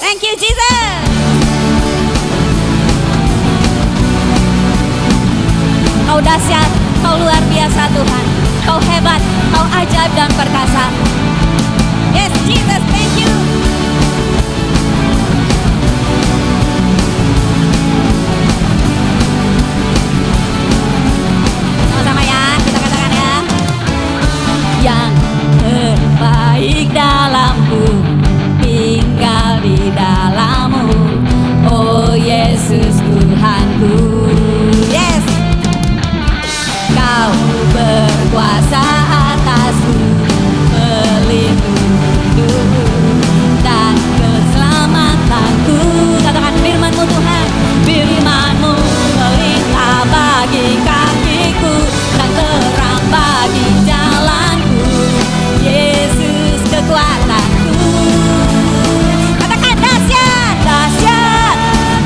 Thank you Jesus. Kau dahsyat, Kau luar biasa Tuhan. Kau hebat, Kau ajaib dan perkasa. Yes Jesus, thank you. Sama-sama ya, kita katakan ya. Yang terbaik dalamku, tinggal di dalam-Mu, oh Yesus Tuhanku. Yes. Kau berkuasa atasku, melindungi hidupku dan keselamatanku. Katakan firman-Mu Tuhan, firman-Mu pelita bagi kakiku dan terang bagi jalanku. Yesus kekuatanku. Katakan dahsyat, dahsyat,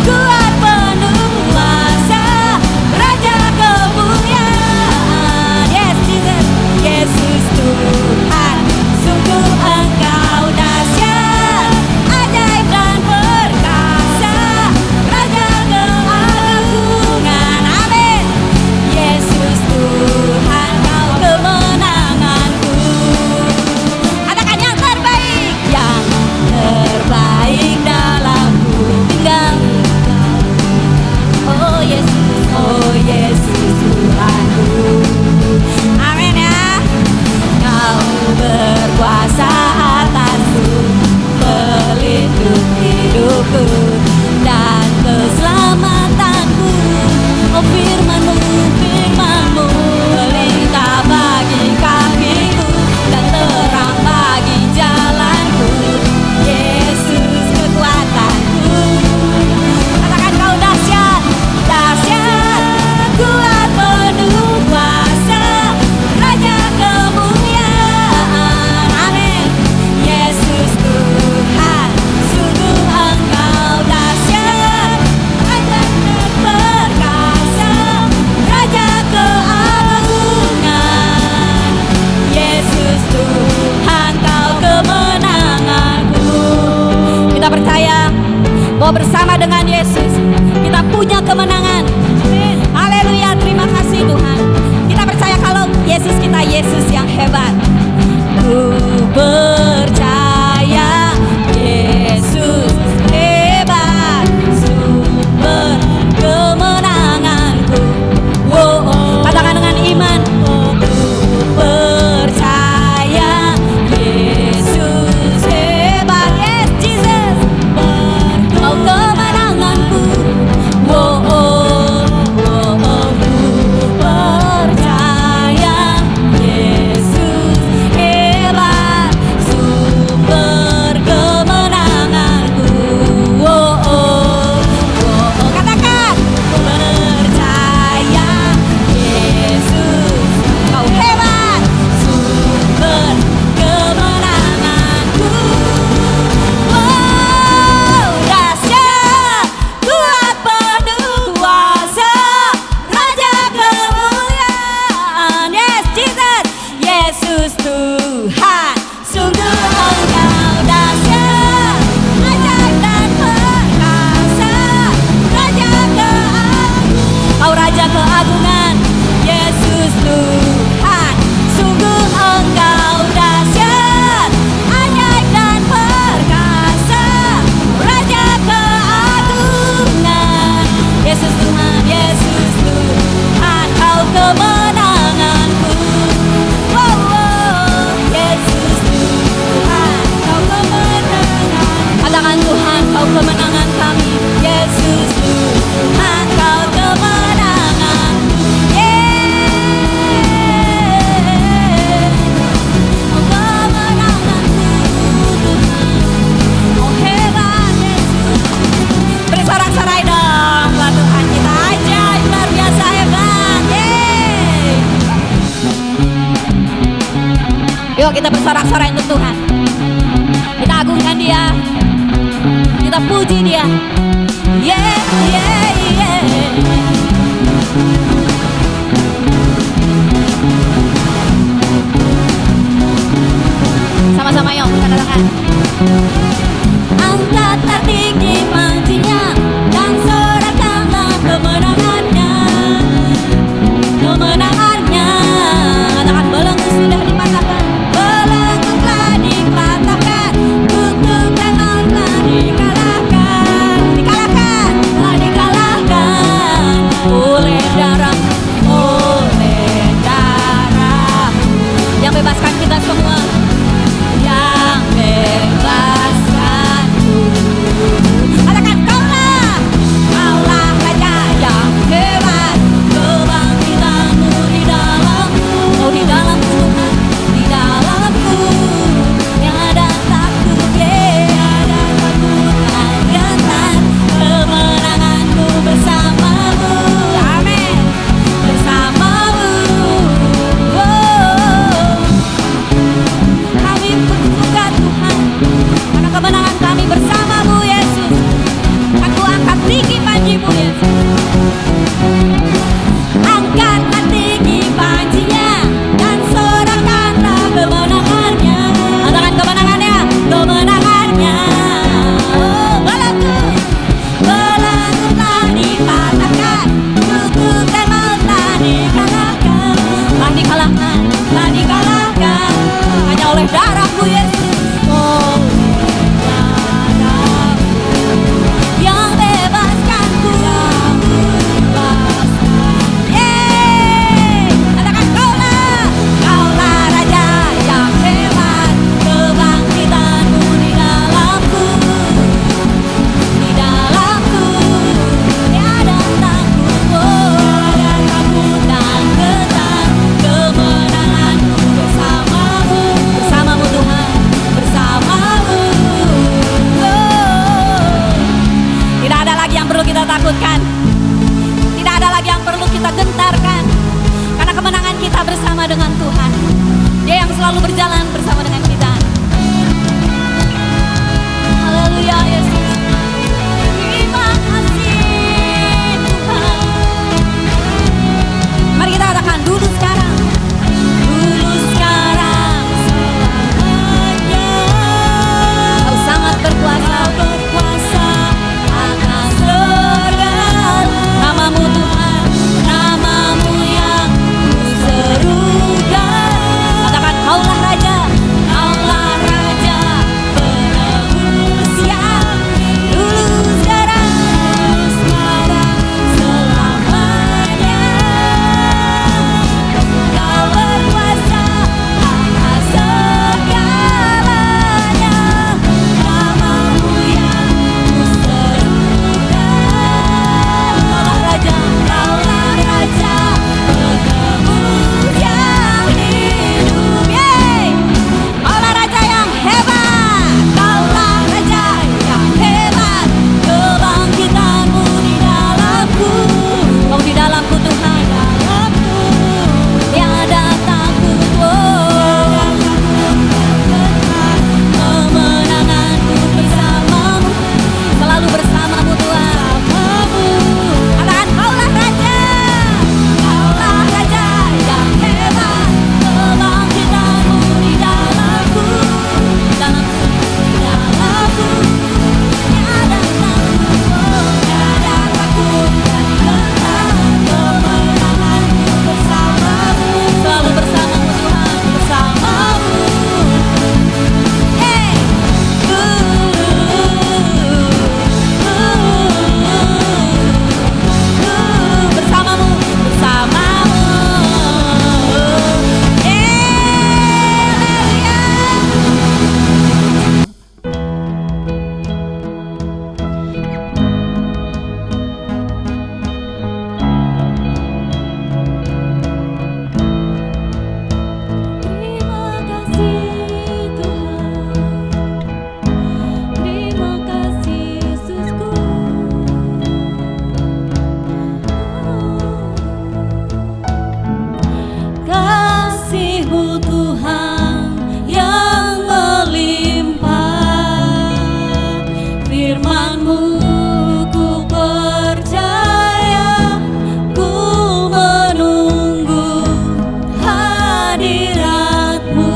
kuat penuh kuasa, Raja kemuliaan. Yes Jesus, Yesus Tuhan, sungguh Engkau dahsyat, ajaib dan perkasa, Raja keagungan. Amin. Yesus Tuhan, Kau kemenanganku. Katakan yang terbaik dalamku, tinggal. Oh Yesus Tuhanku. Amin ya. Kau berkuasa atasku, pelindung hidupku dan keselamatanku. Oh firman-Mu, firman-Mu pelita bagi kakiku dan terang bagi jalanku. Yesus kekuatanku. Katakan Kau dahsyat, dahsyat, kuat penuh kuasa, Raja kemuliaan. Amin. Yesus Tuhan, sungguh Engkau dahsyat, ajaib dan perkasa, Raja keagungan. Yesus Tuhan, Kau kemenanganku. Kita percaya bahwa bersama dengan Yesus kita punya kemenangan. Haleluya, terima kasih Tuhan. Kita percaya kalau Yesus kita Yesus yang hebat. Ku percaya Yesus hebat, sumber kemenanganku. Katakan dengan iman. Ku percaya Yesus hebat. Yes Jesus, Kau kemenanganku. Ku percaya Yesus hebat, sumber kemenanganku. Katakan, percaya Yesus, Kau hebat, sumber kemenanganku. Dahsyat, kuat penuh kuasa, Raja kemuliaan. Yes Jesus, Yesus Tuhan, sungguh Engkau dahsyat, ajaib dan perkasa, Raja keagungan. Kau Raja keagungan. Yesus Tuhan, sungguh Engkau dahsyat, ajaib dan perkasa, Raja keagungan. Yesus Tuhan, Yesus Tuhan, Kau kemenanganku. Yesus Tuhan, Kau kemenangan. Katakan Tuhan, Kau kemenangan kami. Yesus Tuhan, Kau kemenanganku. Kau kemenanganku Tuhan. Kau hebat Yesus. Beri sorak-sorai dong buat Tuhan kita ajaib, luar biasa hebat. Yeay. Yuk kita bersorak-sorai untuk Tuhan. Kita agungkan Dia, kita puji Dia. Yeah, yeah, yeah. Sama-sama yuk kita katakan. Angkat hati takutkan. Tidak ada lagi yang perlu kita gentarkan. Karena kemenangan kita bersama dengan Tuhan. Dia yang selalu berjalan bersama dengan kita. Haleluya Yesus. Terima kasih Tuhan. Mari kita katakan dulu sekarang. Dulu sekarang selamanya. Kau sangat berkuasa. Berkuasa atas segala. Namamu Tuhan. Namamu yang ku serukan. Katakan kaulah Raja. Kaulah Raja penebus yang dulu sekarang selamanya. Kau berkuasa atas segalanya. Namamu yang ku serukan. Kaulah Raja. Kaulah Raja penebus yang hidup. Yeay. Kaulah Raja yang hebat. Kaulah Raja yang hebat. Kebangkitanmu di dalamku. Kau di dalamku Tuhan. Dalamku tiada takut. Kemenanganku bersamamu. Selalu bersamamu Tuhan. Katakan kaulah Raja. Kaulah Raja yang hebat. Kebangkitanmu di dalamku. Dalamku, dalamku tiada takut. Tiada takut dan gentar. Kemenanganku bersamamu. Selalu bersamamu Tuhan. Bersamamu. Hey. Bersamamu. Bersamamu. Terima kasih Tuhan. Terima kasih Yesusku. Kasih-Mu Tuhan yang melimpah. Firman-Mu ku percaya. Ku menunggu hadirat-Mu.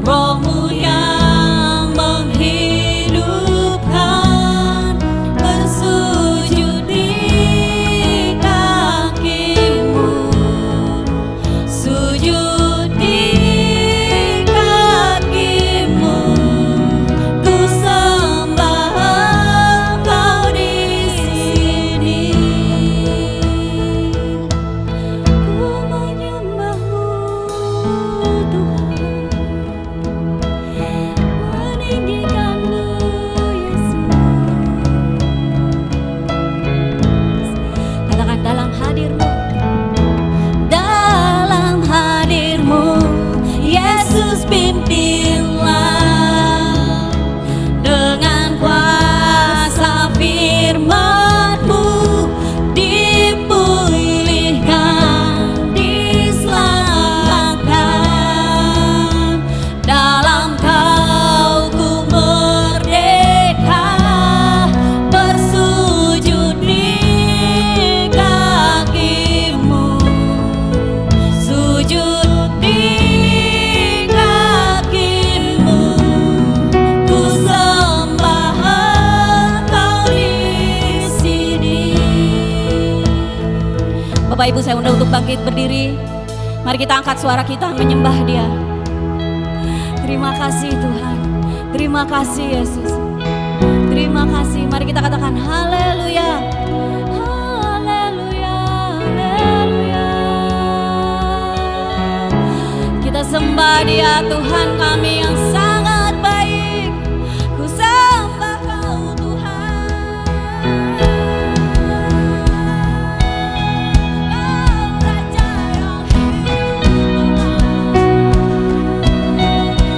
Roh-Mu yang menghidupkan. Bersujud di kaki-Mu. Sujud di kaki-Mu. Ku sembah Engkau di sini. Ku menyembah-Mu Tuhan. Meninggikan-Mu Yesus. Katakan dalam hadir-Mu. Dalam hadir-Mu Yesus pimpinlah. Dengan kuasa firman-Mu dipulihkan, diselamatkan. Dalam Kau ku merdeka. Bersujud di kaki-Mu. Sujud di kaki-Mu. Ku sembah Engkau di sini. Bapak Ibu, saya undang untuk bangkit berdiri. Mari kita angkat suara kita menyembah Dia. Terima kasih Tuhan. Terima kasih Yesus. Terima kasih. Mari kita katakan haleluya. Haleluya. Haleluya. Kita sembah Dia, Tuhan kami yang sangat baik. Ku sembah Kau Tuhan. Kau Raja yang hidup.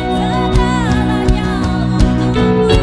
Segalanya untukmu.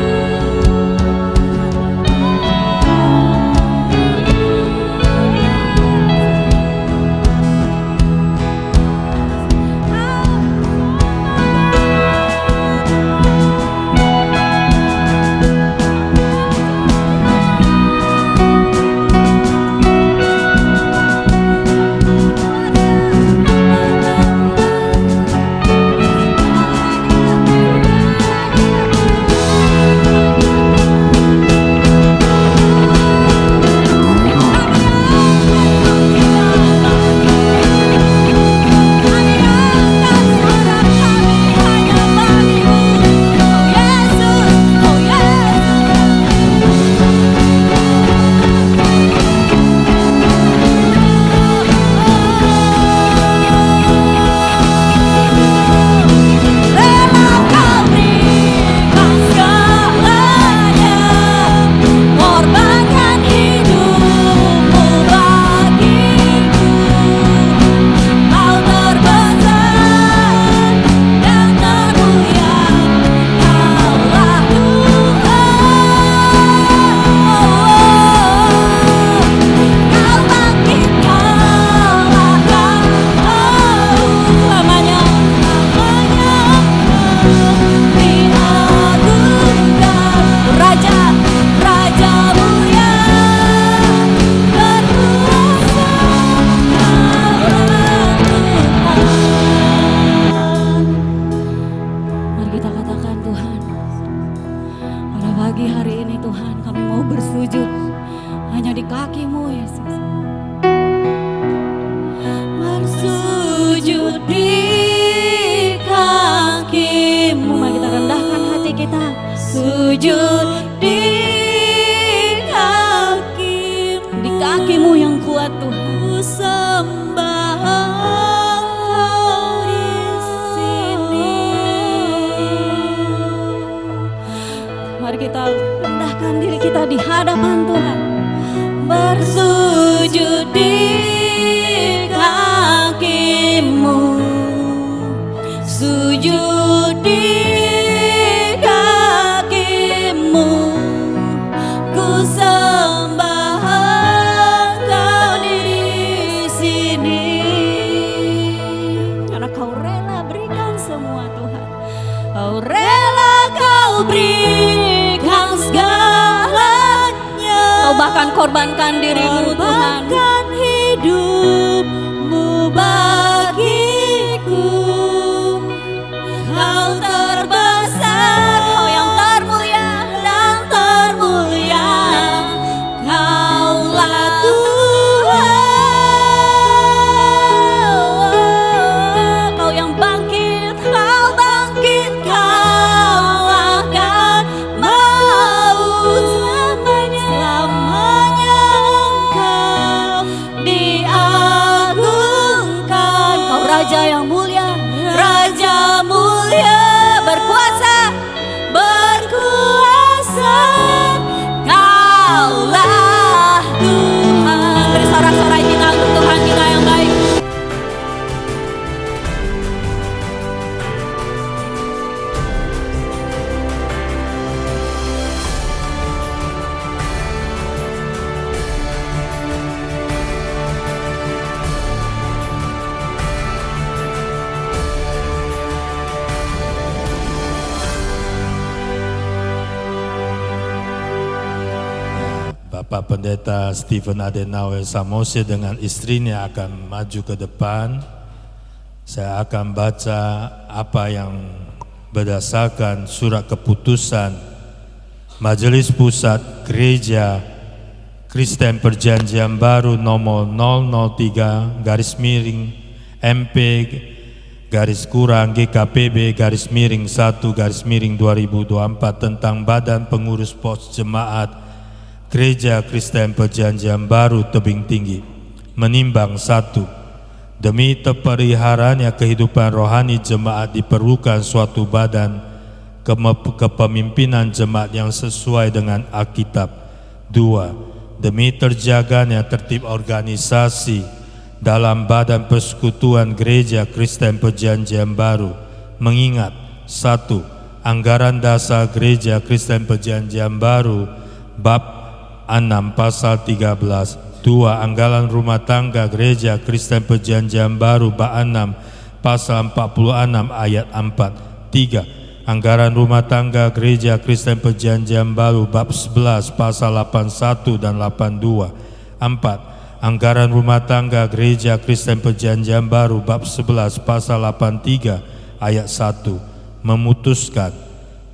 Pagi hari ini Tuhan kami mau bersujud hanya di kaki-Mu Yesus. Bersujud di kaki-Mu. Mari kita rendahkan hati kita. Sujud di kaki-Mu. Di kaki-Mu yang kuat Tuhan. Ku sembah Engkau di sini. Mari kita rendahkan diri kita di hadapan Tuhan. Bersujud di kaki-Mu, sujud di kaki-Mu, ku sembah Engkau di sini. Karena Kau rela berikan semua Tuhan. Kau rela Kau berikan segalanya. Kau bahkan korbankan diri-Mu Tuhan. Korbankan hidup-Mu bagiku. Kau terbesar, Kau yang termulia dan termulia. Kaulah Tuhan. Kau yang bangkit, Kau bangkit, Kau akan maut selamanya. Engkau diagungkan. Kau Raja yang mulia, Raja mulia, berkuasa, berkuasa. Kaulah Tuhan. Beri sorak-sorai kita untuk Tuhan kita yang baik. Bapak Pendeta Stephen Adenauer Samose dengan istrinya akan maju ke depan. Saya akan baca apa yang berdasarkan surat keputusan Majelis Pusat Gereja Kristen Perjanjian Baru nomor 003/MP _GKPB_1/2024 tentang Badan Pengurus Pos Jemaat Gereja Kristen Perjanjian Baru Tebing Tinggi. Menimbang 1. Demi terpeliharaannya kehidupan rohani jemaat diperlukan suatu badan kepemimpinan jemaat yang sesuai dengan Alkitab. 2. Demi terjaganya tertib organisasi dalam Badan Persekutuan Gereja Kristen Perjanjian Baru, mengingat 1. Anggaran dasar Gereja Kristen Perjanjian Baru bab 6 pasal 13. 2. Anggaran rumah tangga Gereja Kristen Perjanjian Baru bab 6 pasal 46 ayat 4. 3. Anggaran rumah tangga Gereja Kristen Perjanjian Baru bab 11 pasal 81 dan 82. 4. Anggaran rumah tangga Gereja Kristen Perjanjian Baru bab 11 pasal 83 ayat 1. Memutuskan,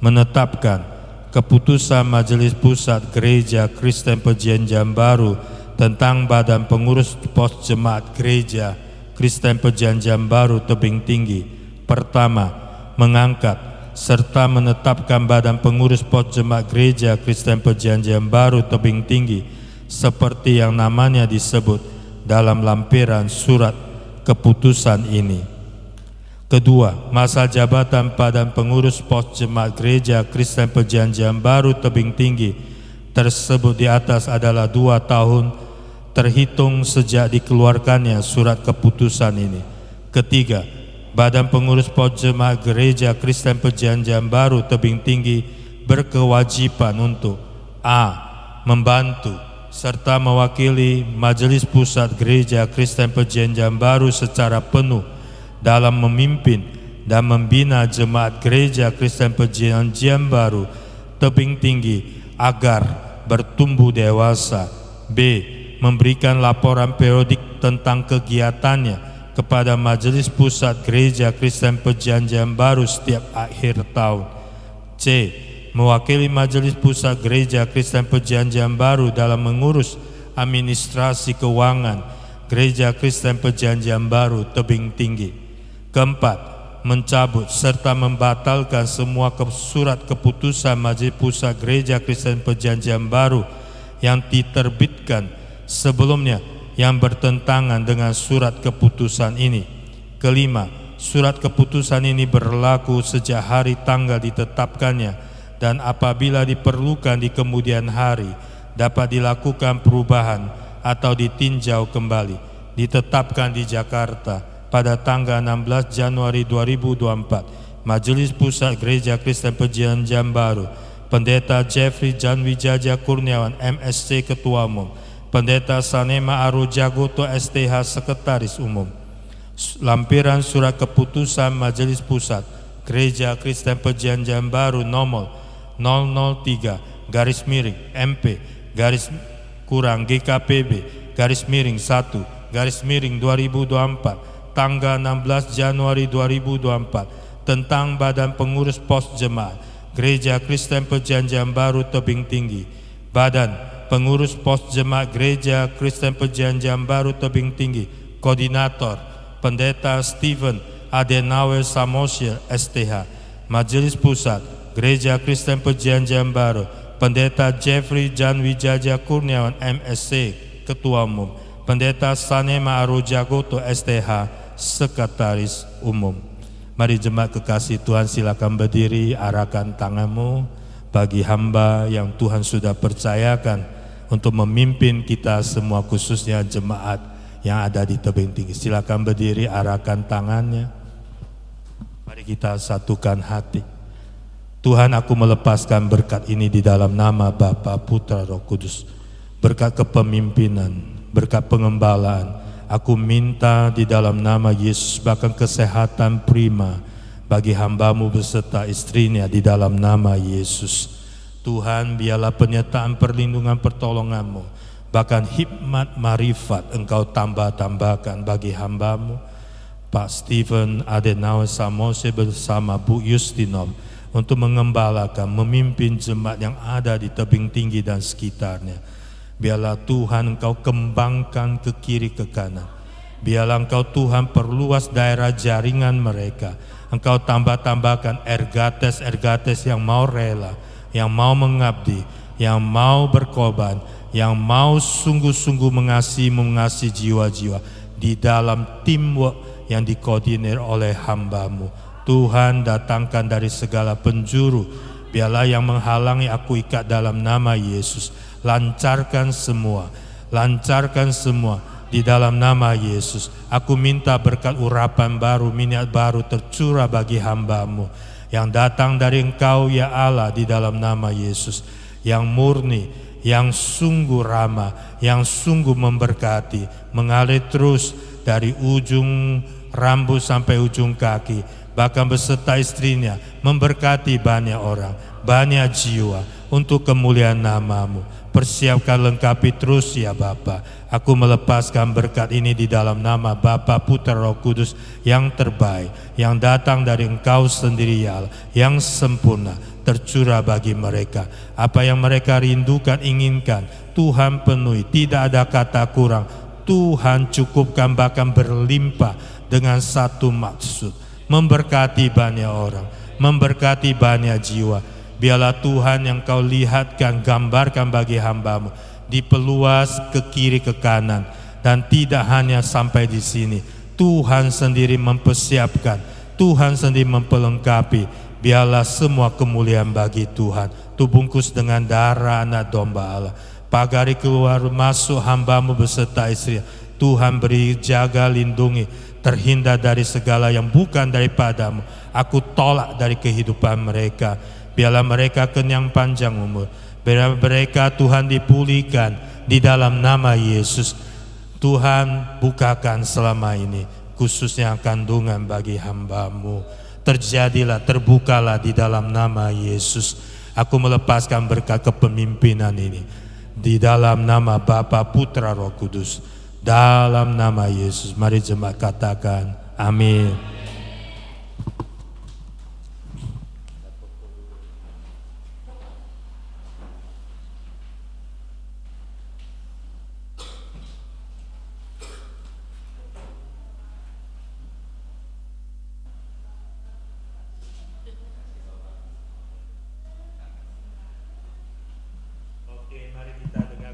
menetapkan keputusan Majelis Pusat Gereja Kristen Perjanjian Baru tentang Badan Pengurus Pos Jemaat Gereja Kristen Perjanjian Baru Tebing Tinggi. Pertama, mengangkat serta menetapkan Badan Pengurus Pos Jemaat Gereja Kristen Perjanjian Baru Tebing Tinggi seperti yang namanya disebut dalam lampiran surat keputusan ini. Kedua, masa jabatan Badan Pengurus Pos Jemaat Gereja Kristen Perjanjian Baru Tebing Tinggi tersebut di atas adalah 2 tahun terhitung sejak dikeluarkannya surat keputusan ini. Ketiga, Badan Pengurus Pos Jemaat Gereja Kristen Perjanjian Baru Tebing Tinggi berkewajiban untuk A. Membantu serta mewakili Majelis Pusat Gereja Kristen Perjanjian Baru secara penuh dalam memimpin dan membina jemaat Gereja Kristen Perjanjian Baru Tebing Tinggi agar bertumbuh dewasa. B. Memberikan laporan periodik tentang kegiatannya kepada Majelis Pusat Gereja Kristen Perjanjian Baru setiap akhir tahun. C. mewakili Majelis Pusat Gereja Kristen Perjanjian Baru dalam mengurus administrasi keuangan Gereja Kristen Perjanjian Baru Tebing Tinggi. Keempat, mencabut serta membatalkan semua surat keputusan Majelis Pusat Gereja Kristen Perjanjian Baru yang diterbitkan sebelumnya yang bertentangan dengan surat keputusan ini. Kelima, surat keputusan ini berlaku sejak hari tanggal ditetapkannya dan apabila diperlukan di kemudian hari dapat dilakukan perubahan atau ditinjau kembali. Ditetapkan di Jakarta pada tanggal 16 Januari 2024. Majelis Pusat Gereja Kristen Perjanjian Baru, Pendeta Jeffrey Jan Wijaja Kurniawan MSc Ketua Umum, Pendeta Sanema Arojagoto STH Sekretaris Umum. Lampiran surat keputusan Majelis Pusat Gereja Kristen Perjanjian Baru nomor 003/MP GKPB _1/2024 tanggal 16 Januari 2024 tentang Badan Pengurus Pos Jemaat Gereja Kristen Perjanjian Baru Tebing Tinggi. Badan Pengurus Pos Jemaat Gereja Kristen Perjanjian Baru Tebing Tinggi, Koordinator Pendeta Stephen Adenauer Samosir STH. Majelis Pusat Gereja Kristen Perjanjian Baru, Pendeta Jeffrey Jan Wijaja Kurniawan MSc Ketua Umum, Pendeta Sanema Arojagoto STH Sekretaris Umum. Mari jemaat kekasih Tuhan, silakan berdiri, arahkan tanganmu bagi hamba yang Tuhan sudah percayakan untuk memimpin kita semua, khususnya jemaat yang ada di Tebing Tinggi. Silakan berdiri, arahkan tangannya. Mari kita satukan hati. Tuhan, aku melepaskan berkat ini di dalam nama Bapa, Putra, Roh Kudus. Berkat kepemimpinan, berkat pengembalaan. Aku minta di dalam nama Yesus, bahkan kesehatan prima bagi hambamu beserta istrinya di dalam nama Yesus. Tuhan, biarlah penyertaan perlindungan pertolonganmu, bahkan hikmat marifat Engkau tambah-tambahkan bagi hambamu Pak Stephen Adenauer Samose bersama Bu Yustinom untuk mengembalakan, memimpin jemaat yang ada di Tebing Tinggi dan sekitarnya. Biarlah Tuhan Engkau kembangkan ke kiri ke kanan. Biarlah Engkau Tuhan perluas daerah jaringan mereka. Engkau tambah-tambahkan ergates yang mau rela, yang mau mengabdi, yang mau berkorban, yang mau sungguh-sungguh mengasihi jiwa-jiwa di dalam teamwork yang dikoordinir oleh hambamu. Tuhan, datangkan dari segala penjuru, biarlah yang menghalangi aku ikat dalam nama Yesus. Lancarkan semua di dalam nama Yesus. Aku minta berkat urapan baru, minyak baru tercurah bagi hambamu yang datang dari Engkau ya Allah di dalam nama Yesus, yang murni, yang sungguh ramah, yang sungguh memberkati, mengalir terus dari ujung rambut sampai ujung kaki, bahkan beserta istrinya, memberkati banyak orang, banyak jiwa untuk kemuliaan nama-Mu. Persiapkan, lengkapi terus ya Bapa. Aku melepaskan berkat ini di dalam nama Bapa, Putra, Roh Kudus yang terbaik, yang datang dari Engkau sendiri ya Allah, yang sempurna, tercurah bagi mereka. Apa yang mereka rindukan, inginkan, Tuhan penuhi, tidak ada kata kurang. Tuhan cukupkan, bahkan berlimpah dengan satu maksud, memberkati banyak orang, memberkati banyak jiwa. Biarlah Tuhan yang Kau lihatkan, gambarkan bagi hamba-Mu, diperluas ke kiri ke kanan, dan tidak hanya sampai di sini. Tuhan sendiri mempersiapkan, Tuhan sendiri memperlengkapi. Biarlah semua kemuliaan bagi Tuhan. Tubungkus dengan darah anak domba Allah. Pagari keluar masuk hamba-Mu beserta istri. Tuhan beri, jaga, lindungi, terhindar dari segala yang bukan daripada-Mu. Aku tolak dari kehidupan mereka. Biarlah mereka kenyang panjang umur. Biarlah mereka Tuhan dipulihkan di dalam nama Yesus. Tuhan bukakan selama ini khususnya kandungan bagi hamba-Mu. Terjadilah, terbukalah di dalam nama Yesus. Aku melepaskan berkat kepemimpinan ini di dalam nama Bapa, Putra, Roh Kudus. Dalam nama Yesus, mari jemaat katakan amin.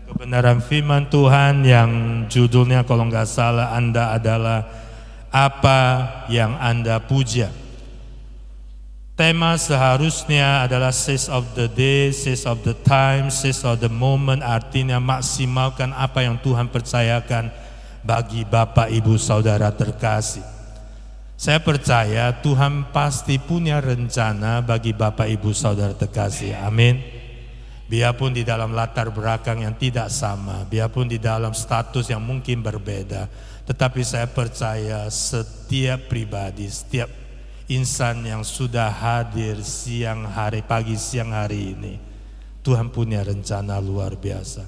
Kebenaran firman Tuhan yang judulnya kalau nggak salah Anda adalah apa yang Anda puja. Tema seharusnya adalah seize of the day, seize of the time, seize of the moment, artinya maksimalkan apa yang Tuhan percayakan bagi Bapak Ibu Saudara terkasih. Saya percaya Tuhan pasti punya rencana bagi Bapak Ibu Saudara terkasih. Amin. Biarpun di dalam latar belakang yang tidak sama, biarpun di dalam status yang mungkin berbeda, tetapi saya percaya setiap pribadi, setiap insan yang sudah hadir pagi siang hari ini, Tuhan punya rencana luar biasa.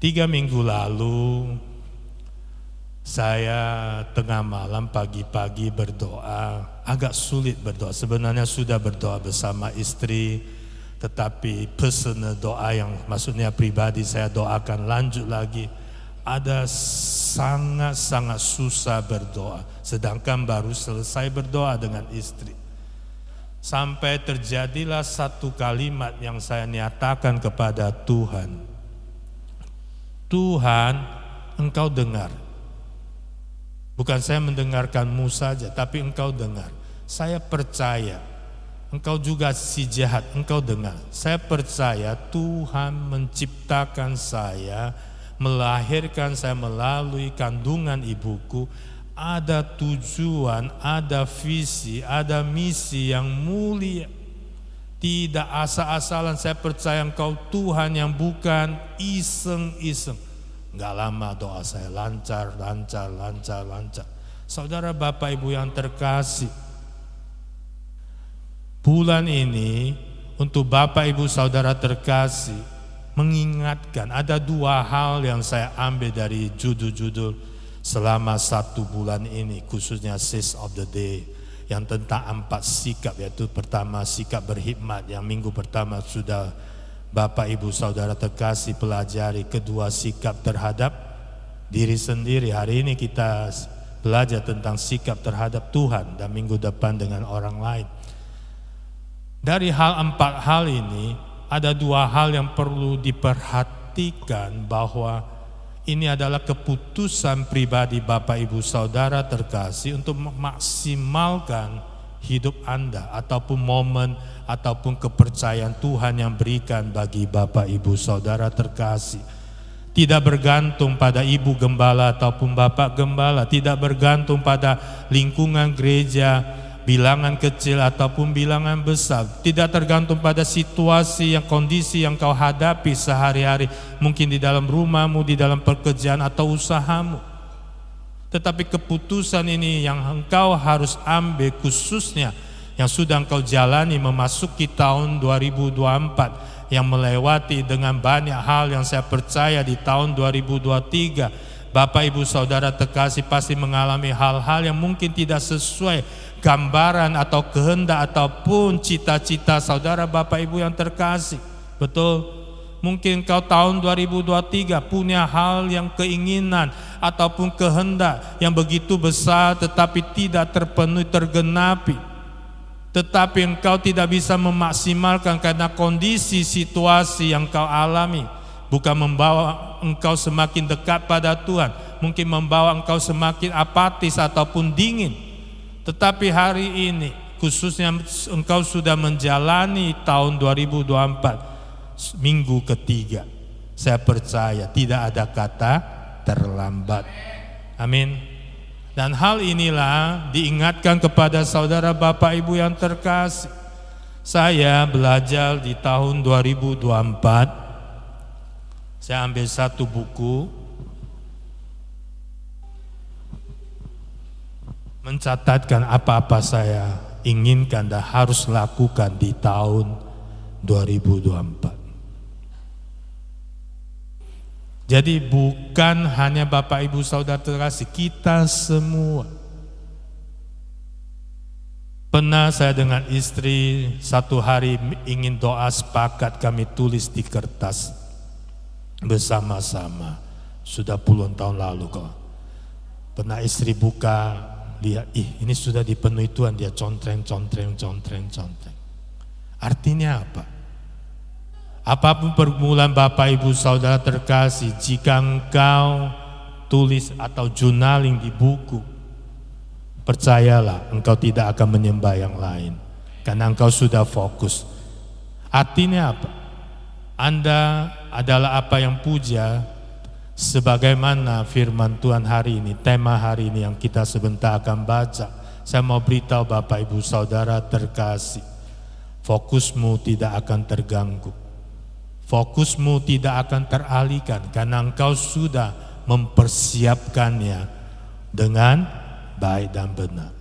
3 minggu lalu saya tengah malam pagi-pagi berdoa, agak sulit berdoa. Sebenarnya sudah berdoa bersama istri, tetapi personal doa yang maksudnya pribadi saya doakan lanjut lagi. Ada sangat-sangat susah berdoa, sedangkan baru selesai berdoa dengan istri. Sampai terjadilah satu kalimat yang saya nyatakan kepada Tuhan. Tuhan, Engkau dengar. Bukan saya mendengarkanmu saja, tapi Engkau dengar. Saya percaya, Engkau juga si jahat, Engkau dengar. Saya percaya Tuhan menciptakan saya, melahirkan saya melalui kandungan ibuku, ada tujuan, ada visi, ada misi yang mulia. Tidak asal-asalan. Saya percaya Engkau Tuhan yang bukan iseng-iseng. Gak lama doa saya lancar. Saudara Bapak Ibu yang terkasih, bulan ini untuk Bapak Ibu Saudara terkasih, mengingatkan ada 2 hal yang saya ambil dari judul-judul selama 1 bulan ini, khususnya seize of the day, yang tentang 4 sikap, yaitu pertama sikap berhikmat yang minggu pertama sudah Bapak Ibu Saudara terkasih pelajari. Kedua sikap terhadap diri sendiri, hari ini kita belajar tentang sikap terhadap Tuhan, dan minggu depan dengan orang lain. Dari 4 hal ini ada 2 hal yang perlu diperhatikan, bahwa ini adalah keputusan pribadi Bapak Ibu Saudara terkasih untuk memaksimalkan hidup Anda ataupun momen ataupun kepercayaan Tuhan yang berikan bagi Bapak Ibu Saudara terkasih. Tidak bergantung pada ibu gembala ataupun bapak gembala, tidak bergantung pada lingkungan gereja, bilangan kecil ataupun bilangan besar, tidak tergantung pada situasi yang kondisi yang kau hadapi sehari-hari, mungkin di dalam rumahmu, di dalam pekerjaan atau usahamu. Tetapi keputusan ini yang engkau harus ambil, khususnya yang sudah engkau jalani memasuki tahun 2024 yang melewati dengan banyak hal yang saya percaya di tahun 2023 Bapak Ibu Saudara terkasih pasti mengalami hal-hal yang mungkin tidak sesuai gambaran atau kehendak ataupun cita-cita saudara Bapak Ibu yang terkasih. Betul, mungkin kau tahun 2023 punya hal yang keinginan ataupun kehendak yang begitu besar tetapi tidak terpenuhi, tergenapi. Tetapi engkau tidak bisa memaksimalkan karena kondisi situasi yang kau alami. Bukan membawa engkau semakin dekat pada Tuhan, mungkin membawa engkau semakin apatis ataupun dingin. Tetapi hari ini khususnya engkau sudah menjalani tahun 2024 minggu ketiga, saya percaya tidak ada kata terlambat. Amin. Dan hal inilah diingatkan kepada saudara Bapak Ibu yang terkasih. Saya belajar di tahun 2024, saya ambil satu buku, mencatatkan apa-apa saya inginkan dan harus lakukan di tahun 2024. Jadi bukan hanya Bapak Ibu Saudara terkasih, kita semua. Pernah saya dengan istri satu hari ingin doa sepakat, kami tulis di kertas bersama-sama. Sudah puluhan tahun lalu kok. Pernah istri buka, lihat, ini sudah dipenuhi Tuhan, dia contreng. Artinya apa? Apapun pergumulan Bapak Ibu Saudara terkasih, jika engkau tulis atau journaling di buku, percayalah engkau tidak akan menyembah yang lain, karena engkau sudah fokus. Artinya apa? Anda adalah apa yang puja, sebagaimana firman Tuhan hari ini, tema hari ini yang kita sebentar akan baca. Saya mau beritahu Bapak Ibu Saudara terkasih, fokusmu tidak akan terganggu. Fokusmu tidak akan teralihkan karena engkau sudah mempersiapkannya dengan baik dan benar.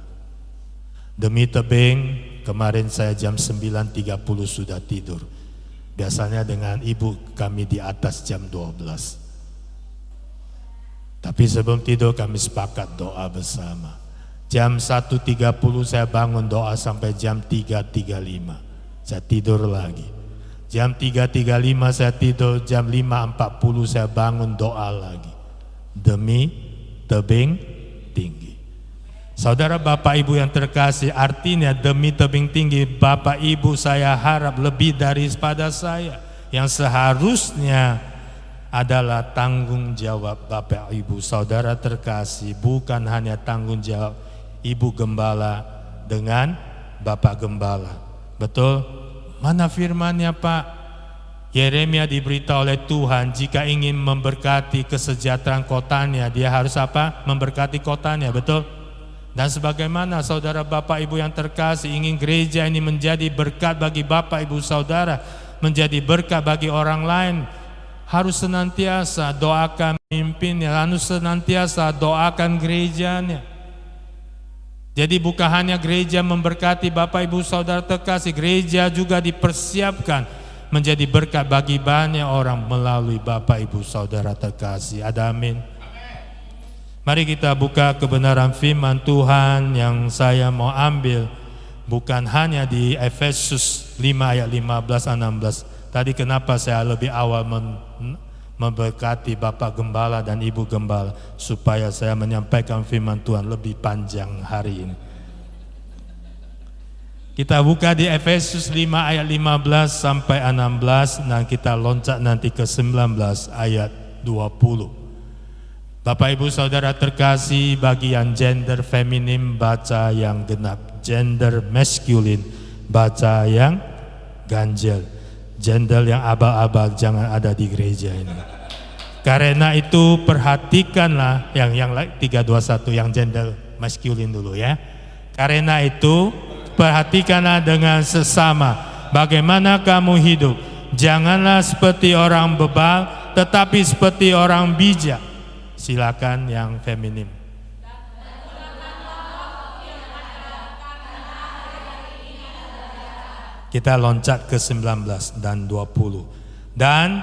Demi tebing, kemarin saya jam 9.30 sudah tidur. Biasanya dengan ibu kami di atas jam 12. Tapi sebelum tidur kami sepakat doa bersama. Jam 1.30 saya bangun doa sampai jam 3.35. Saya tidur lagi. Jam 3.35 saya tidur, jam 5.40 saya bangun doa lagi. Demi tebing tinggi. Saudara Bapak Ibu yang terkasih, artinya demi tebing tinggi, Bapak Ibu saya harap lebih daripada saya. Yang seharusnya adalah tanggung jawab Bapak Ibu Saudara terkasih, bukan hanya tanggung jawab Ibu Gembala dengan Bapak Gembala. Betul? Mana firmannya Pak? Yeremia diberitahu oleh Tuhan, jika ingin memberkati kesejahteraan kotanya, dia harus apa? Memberkati kotanya, betul? Dan sebagaimana saudara Bapak Ibu yang terkasih, ingin gereja ini menjadi berkat bagi Bapak Ibu Saudara, menjadi berkat bagi orang lain, harus senantiasa doakan pemimpinnya, harus senantiasa doakan gerejanya. Jadi bukan hanya gereja memberkati Bapak Ibu Saudara terkasih, gereja juga dipersiapkan menjadi berkat bagi banyak orang melalui Bapak Ibu Saudara terkasih. Ada amin? Mari kita buka kebenaran firman Tuhan yang saya mau ambil, bukan hanya di Efesus 5 ayat 15-16. Tadi kenapa saya lebih awal memberkati Bapak Gembala dan Ibu Gembala, supaya saya menyampaikan firman Tuhan lebih panjang hari ini. Kita buka di Efesus 5 ayat 15 sampai 16, dan kita loncat nanti ke 19 ayat 20. Bapak Ibu Saudara terkasih, bagian gender feminim baca yang genap, gender masculine baca yang ganjil. Gender yang abal-abal jangan ada di gereja ini. Karena itu perhatikanlah yang 321 yang gender masculine dulu ya. Karena itu perhatikanlah dengan sesama bagaimana kamu hidup. Janganlah seperti orang bebal, tetapi seperti orang bijak. Silakan yang feminim. Kita loncat ke 19 dan 20. Dan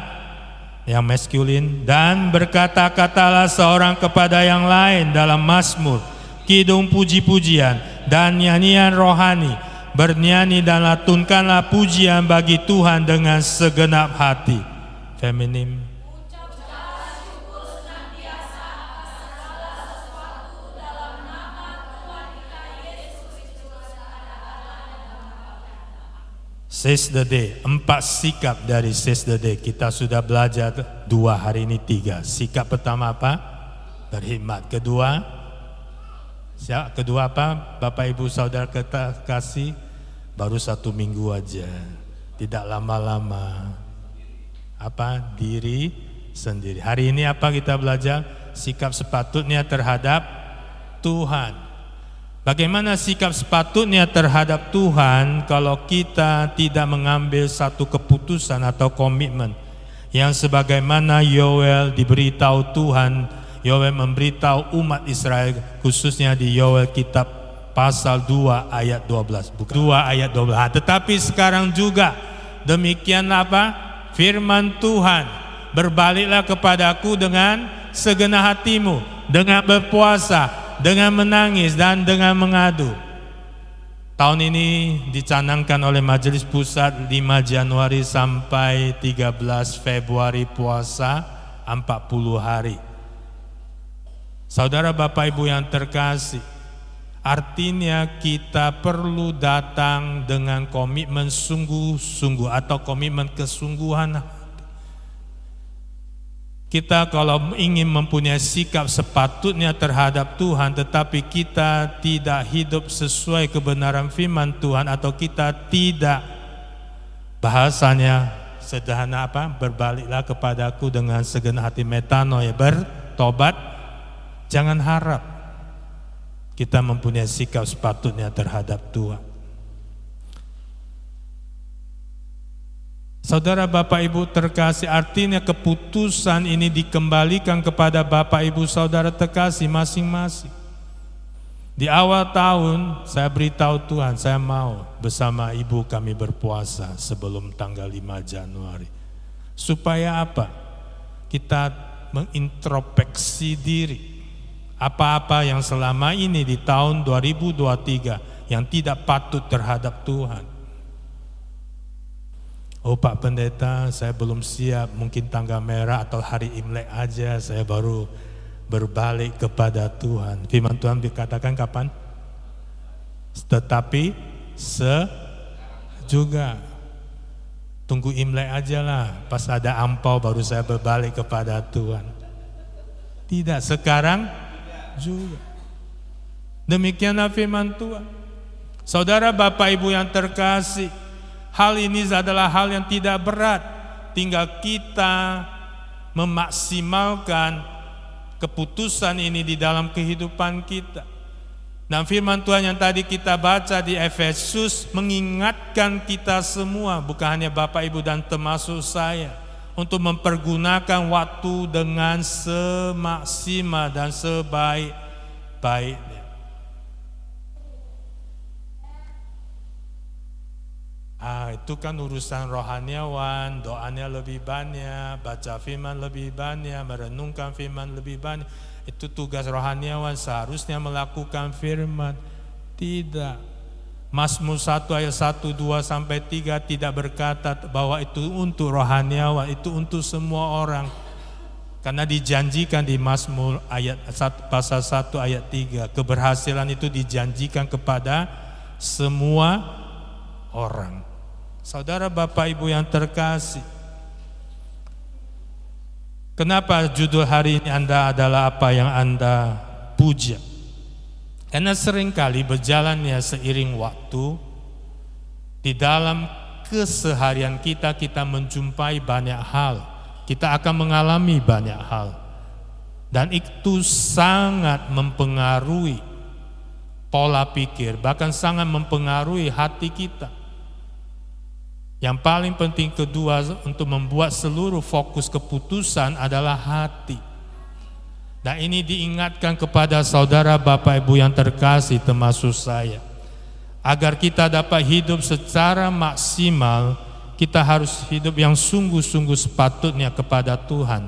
yang maskulin, dan berkata-katalah seorang kepada yang lain dalam mazmur, kidung puji-pujian dan nyanyian rohani. Bernyanyi dan latunkanlah pujian bagi Tuhan dengan segenap hati. Feminim. Seize the day, 4 sikap dari seize the day. Kita sudah belajar 2, hari ini 3. Sikap pertama apa? Berkhidmat. Kedua apa? Bapak Ibu Saudara kasih, baru 1 minggu aja, tidak lama-lama. Apa? Diri sendiri. Hari ini apa kita belajar? Sikap sepatutnya terhadap Tuhan. Bagaimana sikap sepatutnya terhadap Tuhan kalau kita tidak mengambil satu keputusan atau komitmen yang sebagaimana Yoel diberitahu Tuhan. Yoel memberitahu umat Israel, khususnya di Yoel kitab pasal 2 ayat 12. Bukan 2 ayat 12. Tetapi sekarang juga demikian apa? Firman Tuhan, berbaliklah kepadaku dengan segenap hatimu, dengan berpuasa, dengan menangis dan dengan mengadu. Tahun ini dicanangkan oleh Majelis Pusat 5 Januari sampai 13 Februari puasa 40 hari. Saudara Bapak Ibu yang terkasih, Artinya kita perlu datang dengan komitmen sungguh-sungguh atau komitmen kesungguhan. Kita kalau ingin mempunyai sikap sepatutnya terhadap Tuhan, tetapi kita tidak hidup sesuai kebenaran firman Tuhan, atau kita tidak, bahasanya sederhana apa? Berbaliklah kepadaku dengan segenap hati, metanoia, bertobat. Jangan harap kita mempunyai sikap sepatutnya terhadap Tuhan. Saudara Bapak Ibu terkasih, artinya keputusan ini dikembalikan kepada Bapak Ibu Saudara terkasih masing-masing. Di awal tahun saya beritahu Tuhan, saya mau bersama ibu kami berpuasa sebelum tanggal 5 Januari. Supaya apa? Kita mengintrospeksi diri. Apa-apa yang selama ini di tahun 2023 yang tidak patut terhadap Tuhan. Oh Pak Pendeta, saya belum siap, mungkin tanggal merah atau hari Imlek aja saya baru berbalik kepada Tuhan. Firman Tuhan dikatakan kapan? Tetapi juga tunggu Imlek aja lah, pas ada ampau baru saya berbalik kepada Tuhan. Tidak, sekarang juga. Demikianlah firman Tuhan. Saudara Bapak Ibu yang terkasih, hal ini adalah hal yang tidak berat. Tinggal kita memaksimalkan keputusan ini di dalam kehidupan kita. Dan firman Tuhan yang tadi kita baca di Efesus mengingatkan kita semua, bukan hanya Bapak Ibu dan termasuk saya, untuk mempergunakan waktu dengan semaksimal dan sebaik-baiknya. Itu kan urusan rohaniawan, doanya lebih banyak, baca firman lebih banyak, merenungkan firman lebih banyak. Itu tugas rohaniawan, seharusnya melakukan firman. Tidak. Mazmur 1 ayat 1, 2 sampai 3 tidak berkata bahwa itu untuk rohaniawan, itu untuk semua orang. Karena dijanjikan di Mazmur ayat 1, pasal 1 ayat 3, keberhasilan itu dijanjikan kepada semua orang. Saudara Bapak Ibu yang terkasih, kenapa judul hari ini Anda adalah apa yang Anda puja? Karena seringkali berjalannya seiring waktu, di dalam keseharian kita menjumpai banyak hal, kita akan mengalami banyak hal, dan itu sangat mempengaruhi pola pikir, bahkan sangat mempengaruhi hati kita. Yang paling penting kedua untuk membuat seluruh fokus keputusan adalah hati. Dan ini diingatkan kepada saudara Bapak Ibu yang terkasih termasuk saya. Agar kita dapat hidup secara maksimal, kita harus hidup yang sungguh-sungguh sepatutnya kepada Tuhan.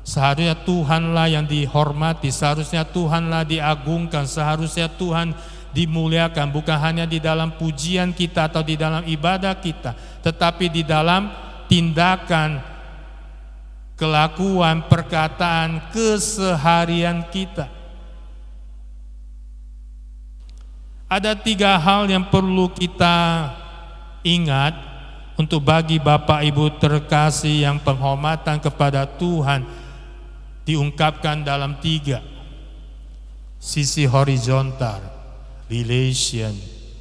Seharusnya Tuhanlah yang dihormati, seharusnya Tuhanlah diagungkan, seharusnya Tuhan dimuliakan, bukan hanya di dalam pujian kita atau di dalam ibadah kita, tetapi di dalam tindakan, kelakuan, perkataan, keseharian kita. Ada 3 hal yang perlu kita ingat untuk bagi Bapak Ibu terkasih yang penghormatan kepada Tuhan diungkapkan dalam 3 sisi horizontal. Relation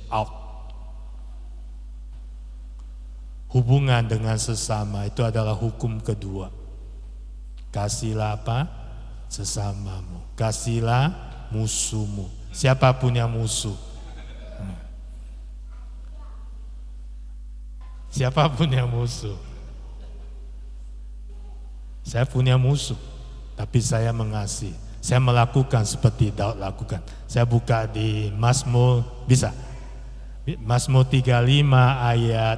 out, hubungan dengan sesama, itu adalah hukum kedua. Kasihlah apa? Sesamamu. Kasihlah musuhmu, siapapun yang musuh. Siapapun yang musuh. Saya punya musuh, tapi saya mengasihi. Saya melakukan seperti Daud lakukan. Saya buka di Mazmur, bisa? Mazmur 35 ayat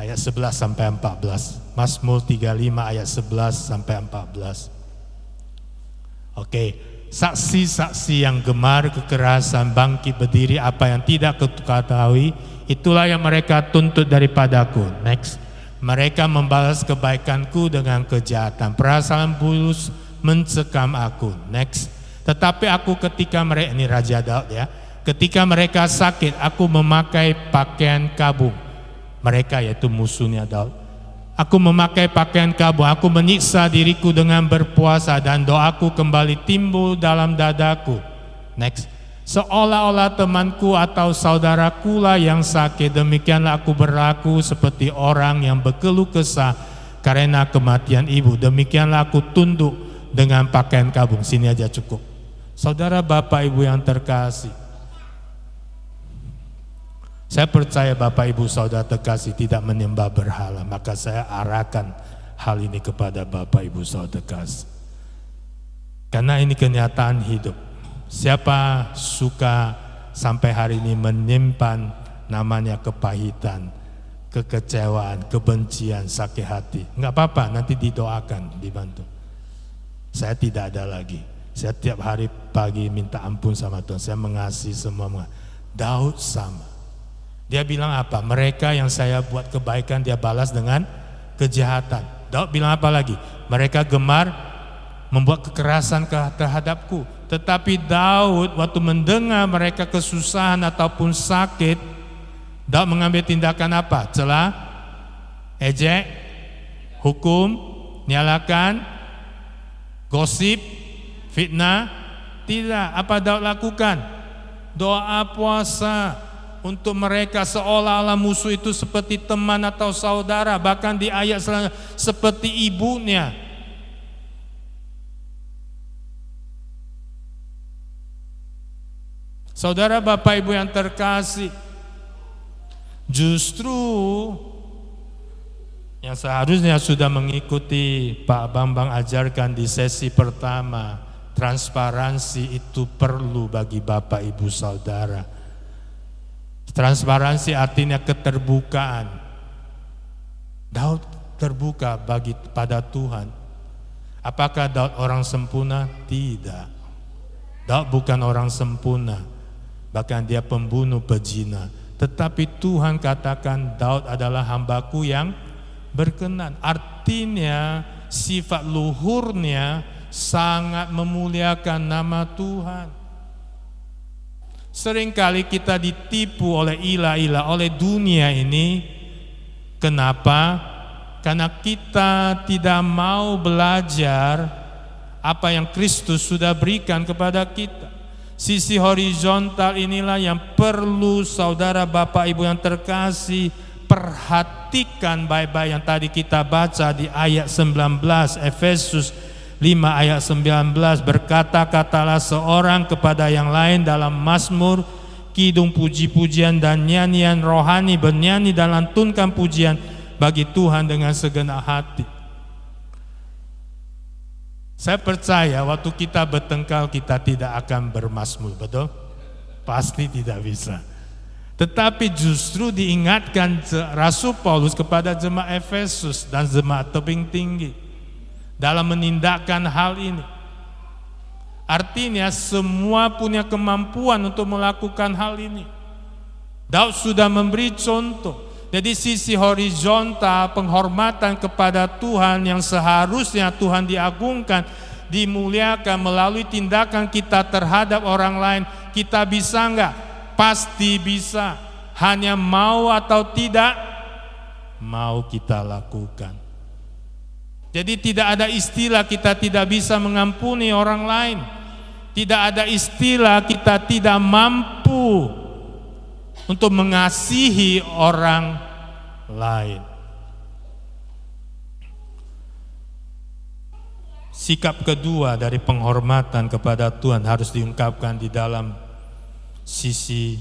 11 sampai 14. Mazmur 35 ayat 11 sampai 14. Oke, saksi-saksi yang gemar kekerasan bangkit berdiri, apa yang tidak ketahui, itulah yang mereka tuntut daripadaku. Next. Mereka membalas kebaikanku dengan kejahatan. Perasaan bulus mencekam aku. Next. Tetapi aku ketika mereka, ini Raja Daud ya, ketika mereka sakit, aku memakai pakaian kabung. Mereka yaitu musuhnya Daud. Aku memakai pakaian kabung, aku menyiksa diriku dengan berpuasa, dan doaku kembali timbul dalam dadaku. Next. Seolah-olah temanku atau saudaraku lah yang sakit, demikianlah aku berlaku seperti orang yang berkeluh kesah karena kematian ibu. Demikianlah aku tunduk dengan pakaian kabung. Sini aja cukup. Saudara, Bapak Ibu yang terkasih, saya percaya Bapak Ibu Saudara terkasih tidak menyembah berhala, maka saya arahkan hal ini kepada Bapak Ibu Saudara terkasih. Karena ini kenyataan hidup. Siapa suka sampai hari ini menyimpan namanya kepahitan, kekecewaan, kebencian, sakit hati, enggak apa-apa, nanti didoakan, dibantu. Saya tidak ada lagi. Saya tiap hari pagi minta ampun sama Tuhan. Saya mengasihi semua. Daud sama. Dia bilang apa? Mereka yang saya buat kebaikan dia balas dengan kejahatan. Daud bilang apa lagi? Mereka gemar membuat kekerasan terhadapku. Tetapi Daud waktu mendengar mereka kesusahan ataupun sakit, Daud mengambil tindakan apa? Celah, ejek, hukum, nyalakan, gosip, fitnah? Tidak. Apa Daud lakukan? Doa, puasa untuk mereka, seolah-olah musuh itu seperti teman atau saudara, bahkan di ayat selanjutnya seperti ibunya. Saudara, Bapak Ibu yang terkasih, justru yang seharusnya sudah mengikuti Pak Bambang ajarkan di sesi pertama, transparansi itu perlu bagi Bapak Ibu Saudara. Transparansi artinya keterbukaan. Daud terbuka pada Tuhan. Apakah Daud orang sempurna? Tidak. Daud bukan orang sempurna, bahkan dia pembunuh pezina. Tetapi Tuhan katakan Daud adalah hambaku yang berkenan. Artinya sifat luhurnya sangat memuliakan nama Tuhan. Seringkali kita ditipu oleh ilah-ilah, oleh dunia ini. Kenapa? Karena kita tidak mau belajar apa yang Kristus sudah berikan kepada kita. Sisi horizontal inilah yang perlu saudara, Bapak Ibu yang terkasih, perhatikan baik-baik yang tadi kita baca di ayat 19, Efesus 5 ayat 19, berkata-katalah seorang kepada yang lain dalam mazmur, kidung, puji-pujian dan nyanyian rohani, bernyanyi dan lantunkan pujian bagi Tuhan dengan segenap hati. Saya percaya waktu kita bertengkar kita tidak akan bermazmur, betul? Pasti tidak bisa. Tetapi justru diingatkan Rasul Paulus kepada jemaat Efesus dan jemaat tebing tinggi dalam menindakkan hal ini. Artinya semua punya kemampuan untuk melakukan hal ini. Daud sudah memberi contoh. Jadi sisi horizontal, penghormatan kepada Tuhan yang seharusnya Tuhan diagungkan, dimuliakan melalui tindakan kita terhadap orang lain. Kita bisa enggak? Pasti bisa. Hanya mau atau tidak mau kita lakukan. Jadi tidak ada istilah kita tidak bisa mengampuni orang lain. Tidak ada istilah kita tidak mampu untuk mengasihi orang lain. Sikap kedua dari penghormatan kepada Tuhan harus diungkapkan di dalam sisi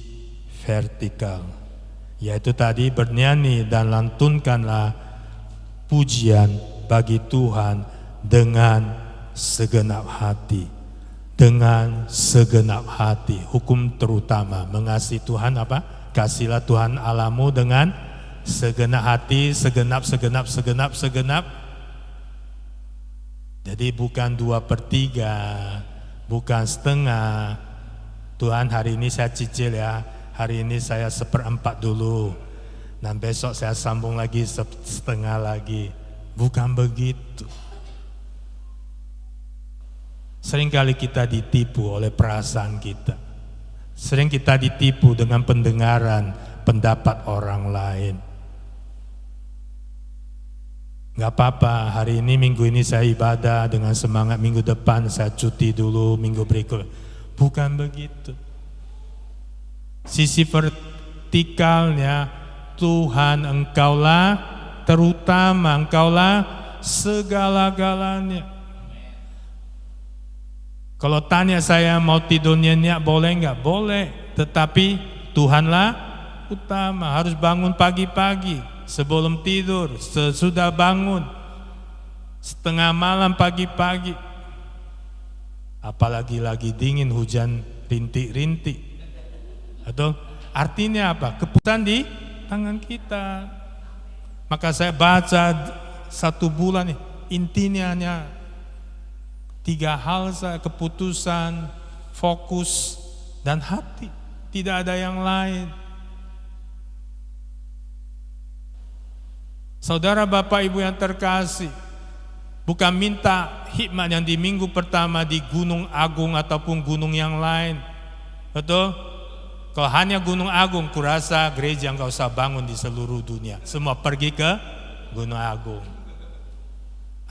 vertikal, yaitu tadi bernyanyi dan lantunkanlah pujian bagi Tuhan dengan segenap hati. Dengan segenap hati. Hukum terutama mengasihi Tuhan apa? Kasihlah Tuhan Allahmu dengan segenap hati, segenap. Jadi bukan 2/3, bukan setengah. Tuhan, hari ini saya cicil ya, hari ini saya 1/4 dulu, dan besok saya sambung lagi 1/2 lagi. Bukan begitu. Seringkali kita ditipu oleh perasaan kita. Sering kita ditipu dengan pendengaran pendapat orang lain. Gak apa-apa, hari ini, minggu ini saya ibadah dengan semangat, minggu depan saya cuti dulu, minggu berikut. Bukan begitu. Sisi vertikalnya, Tuhan engkaulah, terutama engkaulah segala-galanya. Kalau tanya saya mau tidur nyenyak boleh enggak? Boleh, tetapi Tuhanlah utama. Harus bangun pagi-pagi, sebelum tidur, sesudah bangun, setengah malam, pagi-pagi. Apalagi lagi dingin, hujan rintik-rintik. Atau artinya apa? Keputusan di tangan kita. Maka saya baca 1 bulan, intinya hanya 3 hal saja: keputusan, fokus, dan hati. Tidak ada yang lain. Saudara, Bapak, Ibu yang terkasih, bukan minta hikmat yang di minggu pertama di Gunung Agung ataupun gunung yang lain. Betul? Kalau hanya Gunung Agung, kurasa gereja nggak usah bangun di seluruh dunia. Semua pergi ke Gunung Agung.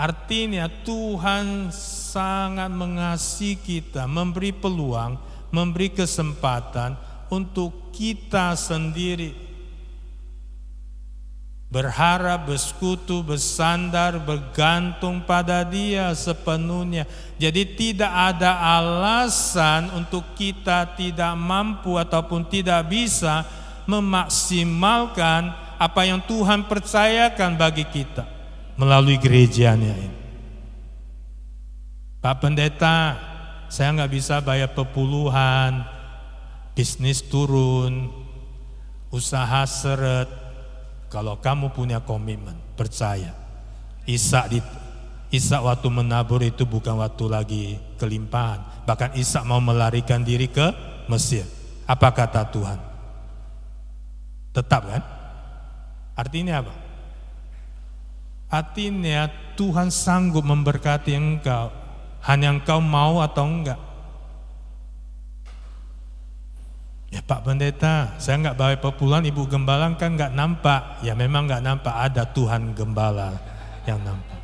Artinya Tuhan sangat mengasihi kita, memberi peluang, memberi kesempatan untuk kita sendiri berharap, bersekutu, bersandar, bergantung pada Dia sepenuhnya. Jadi tidak ada alasan untuk kita tidak mampu ataupun tidak bisa memaksimalkan apa yang Tuhan percayakan bagi kita melalui gerejanya ini. Pak Pendeta, saya nggak bisa bayar pepuluhan, bisnis turun, usaha seret. Kalau kamu punya komitmen, percaya. Ishak waktu menabur itu bukan waktu lagi kelimpahan. Bahkan Ishak mau melarikan diri ke Mesir. Apa kata Tuhan? Tetap kan? Artinya apa? Artinya Tuhan sanggup memberkati engkau, hanya engkau mau atau enggak. Ya Pak Pendeta, saya enggak bawa pepuluhan, Ibu Gembala kan enggak nampak. Ya memang enggak nampak, ada Tuhan Gembala yang nampak.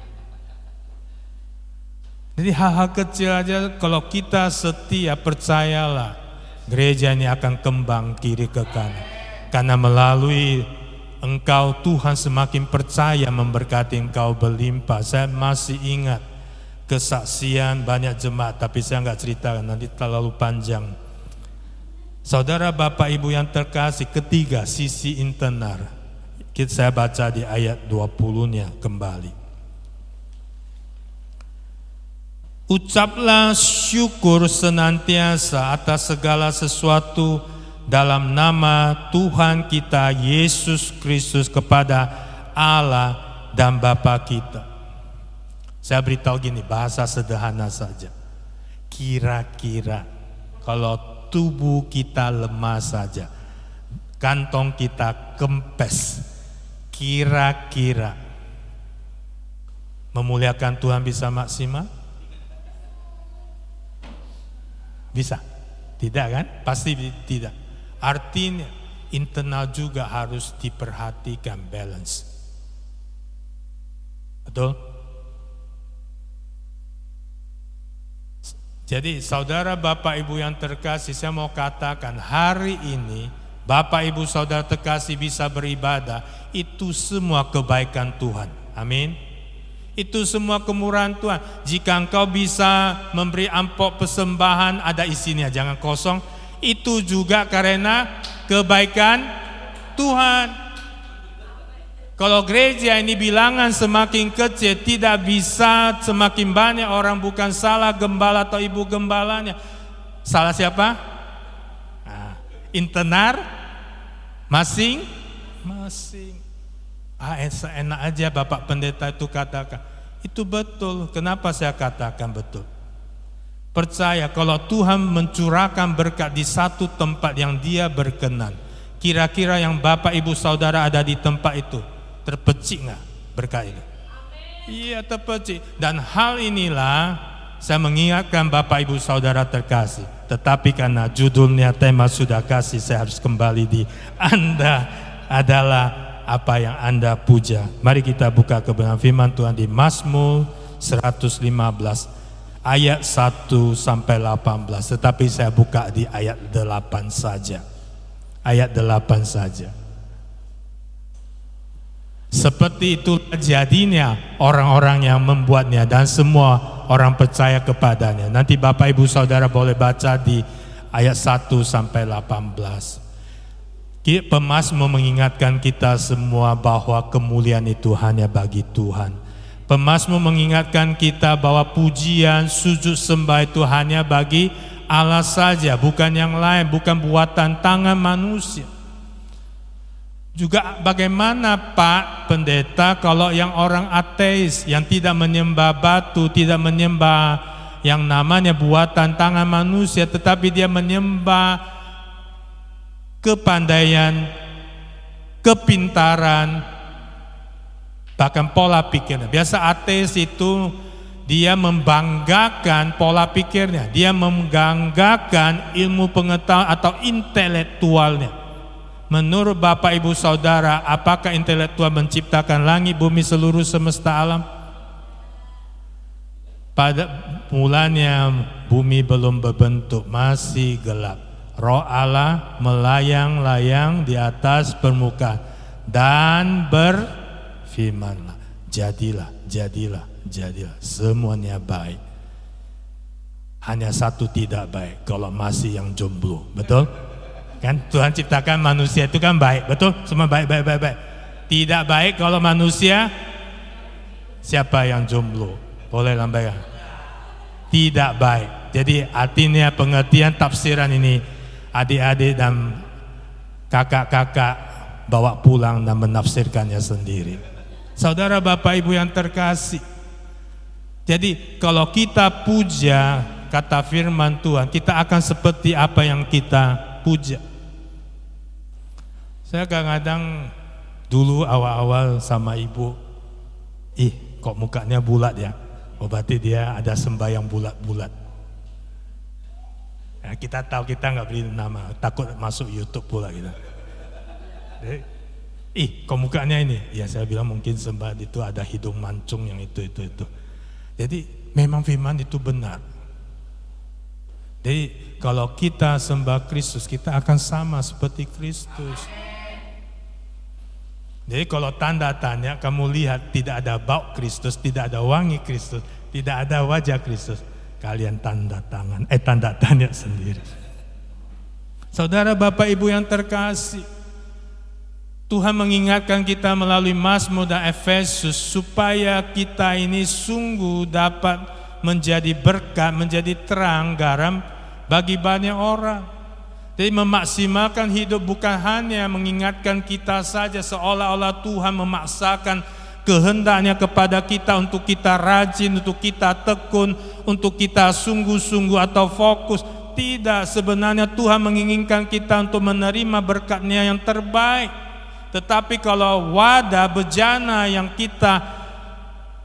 Jadi hal-hal kecil aja kalau kita setia, percayalah, gereja ini akan kembang kiri ke kanan. Karena melalui engkau Tuhan semakin percaya memberkati engkau berlimpah. Saya masih ingat kesaksian banyak jemaat, tapi saya enggak ceritakan, nanti terlalu panjang. Saudara, Bapak, Ibu yang terkasih, ketiga, sisi internal. Saya baca di ayat 20-nya kembali. Ucaplah syukur senantiasa atas segala sesuatu dalam nama Tuhan kita Yesus Kristus kepada Allah dan Bapa kita. Saya beritahu gini, bahasa sederhana saja. Kira-kira kalau tubuh kita lemah saja, kantong kita kempes, kira-kira memuliakan Tuhan bisa maksimal? Bisa? Tidak kan? Pasti tidak. Artinya internal juga harus diperhatikan, balance. Betul? Jadi saudara, Bapak, Ibu yang terkasih, saya mau katakan hari ini Bapak, Ibu, saudara terkasih bisa beribadah, itu semua kebaikan Tuhan. Amin. Itu semua kemurahan Tuhan. Jika engkau bisa memberi amplop persembahan, ada isinya, jangan kosong. Itu juga karena kebaikan Tuhan. Kalau gereja ini bilangan semakin kecil, tidak bisa semakin banyak orang, bukan salah gembala atau ibu gembalanya. Salah siapa? Nah, internal masing-masing. Enak aja Bapak Pendeta itu katakan. Itu betul. Kenapa saya katakan betul? Percaya kalau Tuhan mencurahkan berkat di satu tempat yang Dia berkenan, kira-kira yang Bapak Ibu Saudara ada di tempat itu, terpecik nggak berkat itu? Iya, terpecik. Dan hal inilah saya mengingatkan Bapak Ibu Saudara terkasih, tetapi karena judulnya tema sudah kasih, saya harus kembali di Anda adalah apa yang Anda puja. Mari kita buka kebenaran firman Tuhan di Mazmur 115 ayat 1 sampai 18, tetapi saya buka di ayat 8 saja. Ayat 8 saja. Seperti itu jadinya orang-orang yang membuatnya dan semua orang percaya kepadanya. Nanti Bapak Ibu Saudara boleh baca di ayat 1 sampai 18. Pemazmur mengingatkan kita semua bahwa kemuliaan itu hanya bagi Tuhan. Pemazmur mengingatkan kita bahwa pujian, sujud sembah itu hanya bagi Allah saja, bukan yang lain, bukan buatan tangan manusia. Juga bagaimana Pak Pendeta kalau yang orang ateis yang tidak menyembah batu, tidak menyembah yang namanya buatan tangan manusia, tetapi dia menyembah kepandaian, kepintaran, bahkan pola pikirnya. Biasa ateis itu dia membanggakan pola pikirnya, dia membanggakan ilmu pengetahuan atau intelektualnya. Menurut Bapak Ibu Saudara, apakah intelektual menciptakan langit, bumi, seluruh semesta alam? Pada mulanya bumi belum berbentuk, masih gelap. Roh Allah melayang-layang di atas permukaan dan berfirmanlah, jadilah, jadilah, jadilah. Semuanya baik. Hanya satu tidak baik, kalau masih yang jomblo, betul? Kan Tuhan ciptakan manusia itu kan baik, betul? Semua baik, baik, baik, baik. Tidak baik kalau manusia, siapa yang jomblo? Boleh lambaikan? Tidak baik. Jadi artinya pengertian tafsiran ini adik-adik dan kakak-kakak bawa pulang dan menafsirkannya sendiri. Saudara Bapak Ibu yang terkasih, jadi kalau kita puja, kata firman Tuhan, kita akan seperti apa yang kita puja. Saya kadang-kadang dulu awal-awal sama ibu, kok mukanya bulat ya, berarti dia ada sembahyang bulat-bulat. Ya, kita tahu kita nggak beri nama, takut masuk YouTube pula kita. Kok mukanya ini? Ya saya bilang mungkin sembah itu ada hidung mancung yang itu. Jadi memang firman itu benar. Jadi kalau kita sembah Kristus, kita akan sama seperti Kristus. Jadi kalau tanda tanya, kamu lihat tidak ada bau Kristus, tidak ada wangi Kristus, tidak ada wajah Kristus, kalian tanda tanya sendiri. Saudara Bapak Ibu yang terkasih, Tuhan mengingatkan kita melalui Mazmur dan Efesus supaya kita ini sungguh dapat menjadi berkat, menjadi terang garam bagi banyak orang. Jadi memaksimalkan hidup bukan hanya mengingatkan kita saja seolah-olah Tuhan memaksakan kehendaknya kepada kita untuk kita rajin, untuk kita tekun, untuk kita sungguh-sungguh atau fokus. Tidak, sebenarnya Tuhan menginginkan kita untuk menerima berkat-Nya yang terbaik. Tetapi kalau wadah bejana yang kita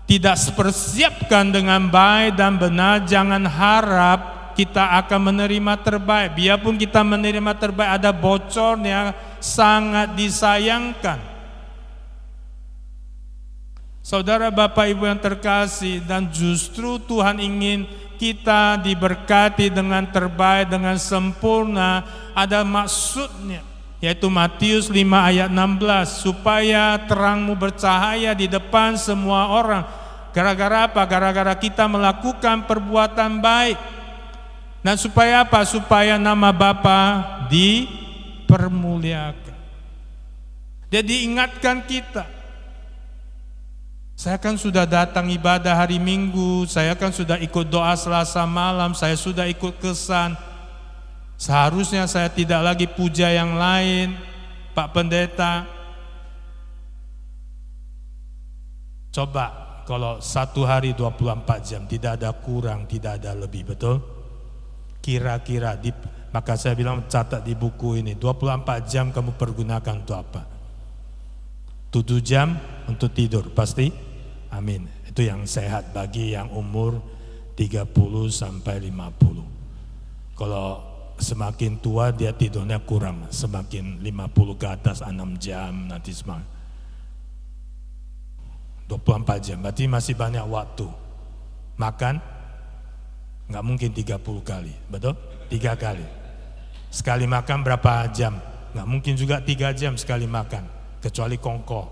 tidak persiapkan dengan baik dan benar, jangan harap kita akan menerima terbaik. Biarpun kita menerima terbaik, ada bocornya, sangat disayangkan. Saudara Bapak Ibu yang terkasih, dan justru Tuhan ingin kita diberkati dengan terbaik, dengan sempurna. Ada maksudnya, yaitu Matius 5 ayat 16, supaya terangmu bercahaya di depan semua orang. Gara-gara apa? Gara-gara kita melakukan perbuatan baik. Dan supaya apa? Supaya nama Bapa dipermuliakan. Jadi ingatkan kita, saya kan sudah datang ibadah hari Minggu, saya kan sudah ikut doa Selasa malam, saya sudah ikut kesan. Seharusnya saya tidak lagi puja yang lain, Pak Pendeta. Coba kalau satu hari 24 jam, tidak ada kurang, tidak ada lebih, betul? Kira-kira, maka saya bilang catat di buku ini, 24 jam kamu pergunakan untuk apa? 7 jam untuk tidur, pasti? Amin. Itu yang sehat bagi yang umur 30 sampai 50. Kalau semakin tua dia tidurnya kurang, semakin 50 ke atas 6 jam nanti semakin 24 jam, berarti masih banyak waktu. Makan nggak mungkin 30 kali, betul? 3 kali. Sekali makan berapa jam? Nggak mungkin juga 3 jam sekali makan, kecuali kongko,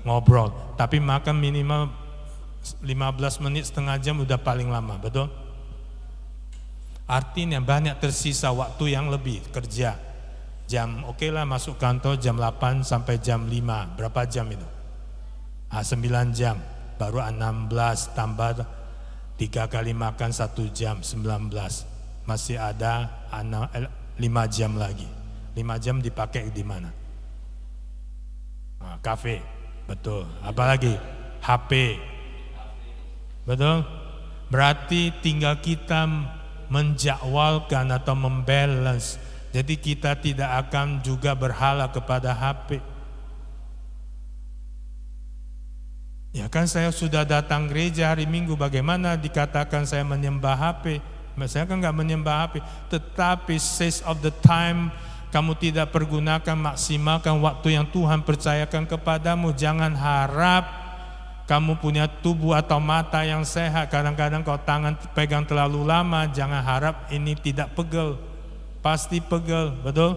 ngobrol. Tapi makan minimal 15 menit, setengah jam udah paling lama, betul? Artinya banyak tersisa waktu yang lebih kerja. Jam oke lah masuk kantor jam 8 sampai jam 5, berapa jam itu? 9 jam, baru 16 tambah 3 kali makan 1 jam, 19. Masih ada 5 jam lagi. 5 jam dipakai di mana? Kafe, betul. Apalagi? HP, betul? Berarti tinggal kita menjadwalkan atau membalance. Jadi kita tidak akan juga berhala kepada HP. Ya kan saya sudah datang gereja hari Minggu, bagaimana dikatakan saya menyembah HP? Saya kan nggak menyembah HP, tetapi says of the time kamu tidak pergunakan, maksimalkan waktu yang Tuhan percayakan kepadamu. Jangan harap kamu punya tubuh atau mata yang sehat. Kadang-kadang kalau tangan pegang terlalu lama, jangan harap ini tidak pegel. Pasti pegel, betul?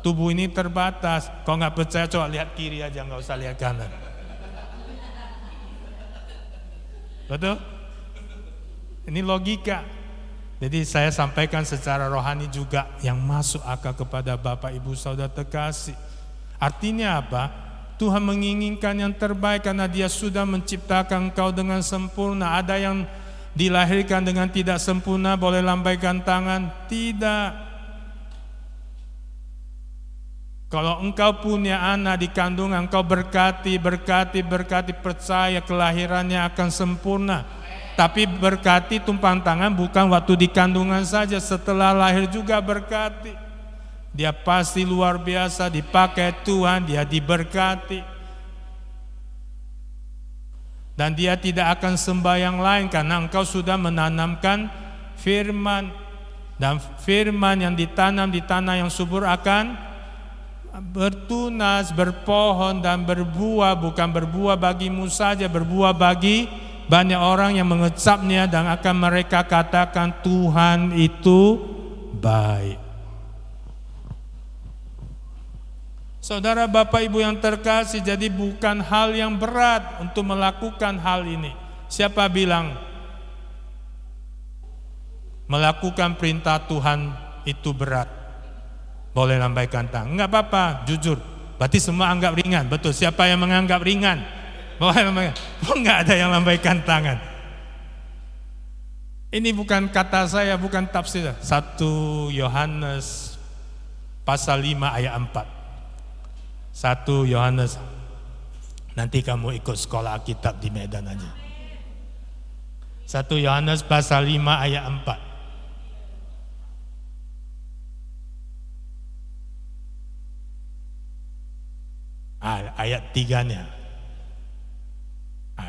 Tubuh ini terbatas. Kalau nggak percaya coba lihat kiri aja, nggak usah lihat kanan. Betul? Ini logika. Jadi saya sampaikan secara rohani juga yang masuk akal kepada Bapak Ibu Saudara terkasih. Artinya apa? Tuhan menginginkan yang terbaik karena Dia sudah menciptakan engkau dengan sempurna. Ada yang dilahirkan dengan tidak sempurna, boleh lambaikan tangan? Tidak. Kalau engkau punya anak di kandungan, engkau berkati, percaya kelahirannya akan sempurna. Tapi berkati tumpang tangan bukan waktu di kandungan saja, setelah lahir juga berkati. Dia pasti luar biasa, dipakai Tuhan, dia diberkati. Dan dia tidak akan sembah yang lain karena engkau sudah menanamkan firman. Dan firman yang ditanam di tanah yang subur akan bertunas, berpohon dan berbuah. Bukan berbuah bagimu saja, berbuah bagi banyak orang yang mengecapnya dan akan mereka katakan Tuhan itu baik. Saudara Bapak Ibu yang terkasih, jadi bukan hal yang berat untuk melakukan hal ini. Siapa bilang melakukan perintah Tuhan itu berat? Boleh lambaikan tangan. Enggak apa-apa, jujur. Berarti semua anggap ringan. Betul, siapa yang menganggap ringan? Boleh lambaikan. Oh, enggak ada yang lambaikan tangan. Ini bukan kata saya, bukan tafsir. 1 Yohanes pasal 5 ayat 4. 1 Yohanes. Nanti kamu ikut sekolah Alkitab di Medan aja. 1 Yohanes pasal 5 ayat 4. Ayat 3-nya.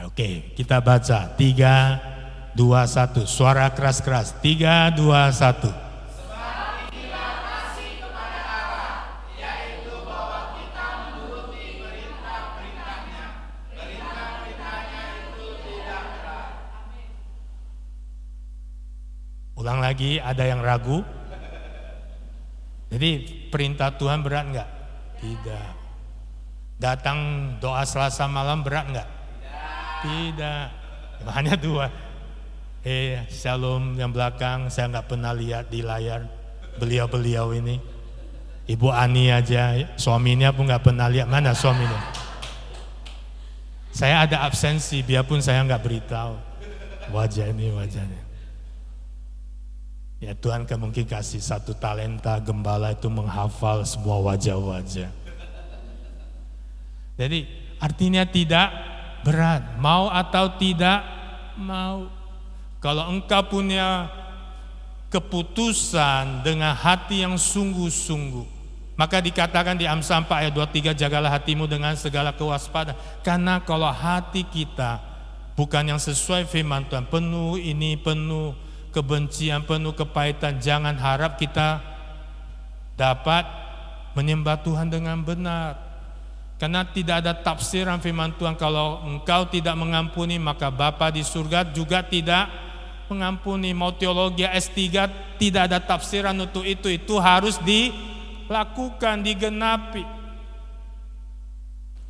Oke, kita baca 3, 2, 1. Suara keras-keras. 3, 2, 1. Sebab inilah kasih kepada Allah, yaitu bahwa kita menuruti perintah-perintahnya. Perintah-perintahnya itu tidak berat. Ulang lagi, ada yang ragu? Jadi perintah Tuhan berat enggak? Tidak. Datang doa Selasa malam berat enggak? Tidak. Hanya 2. Shalom yang belakang, saya enggak pernah lihat di layar beliau-beliau ini. Ibu Ani aja, suaminya pun enggak pernah lihat. Mana suaminya? Saya ada absensi, biarpun saya enggak beritahu. Wajah ini wajahnya. Ya Tuhan kan mungkin kasih 1 talenta gembala itu menghafal semua wajah-wajah. Jadi artinya tidak berat, mau atau tidak mau. Kalau engkau punya keputusan dengan hati yang sungguh-sungguh, maka dikatakan di Amsal 4 ayat 23, jagalah hatimu dengan segala kewaspadaan. Karena kalau hati kita bukan yang sesuai firman Tuhan, penuh ini, penuh kebencian, penuh kepahitan. Jangan harap kita dapat menyembah Tuhan dengan benar, karena tidak ada tafsiran firman Tuhan. Kalau engkau tidak mengampuni, maka Bapa di surga juga tidak mengampuni. Mau teologi S3 tidak ada tafsiran untuk itu harus dilakukan, digenapi.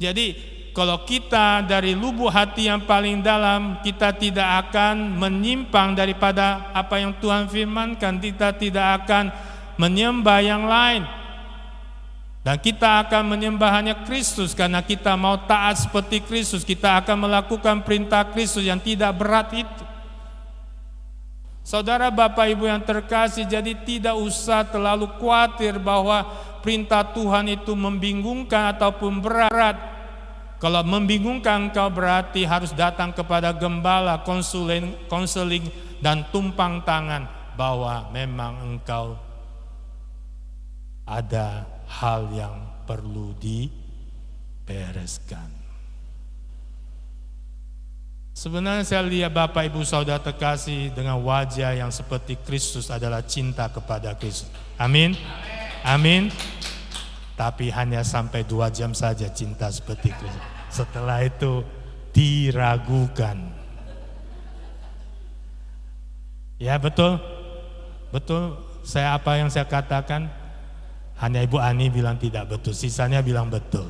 Jadi kalau kita dari lubuk hati yang paling dalam, kita tidak akan menyimpang daripada apa yang Tuhan firmankan. Kita tidak akan menyembah yang lain, dan kita akan menyembah hanya Kristus, karena kita mau taat seperti Kristus. Kita akan melakukan perintah Kristus yang tidak berat itu. Saudara, Bapak, Ibu yang terkasih, jadi tidak usah terlalu khawatir bahwa perintah Tuhan itu membingungkan ataupun berat. Kalau membingungkan engkau, berarti harus datang kepada gembala, konseling dan tumpang tangan bahwa memang engkau ada hal yang perlu dibereskan. Sebenarnya saya lihat Bapak Ibu Saudara terkasih dengan wajah yang seperti Kristus adalah cinta kepada Kristus. Amin. Amin. Tapi hanya sampai 2 jam saja cinta seperti Kristus. Setelah itu diragukan. Ya betul. Betul. Apa yang saya katakan, hanya Ibu Ani bilang tidak betul, sisanya bilang betul.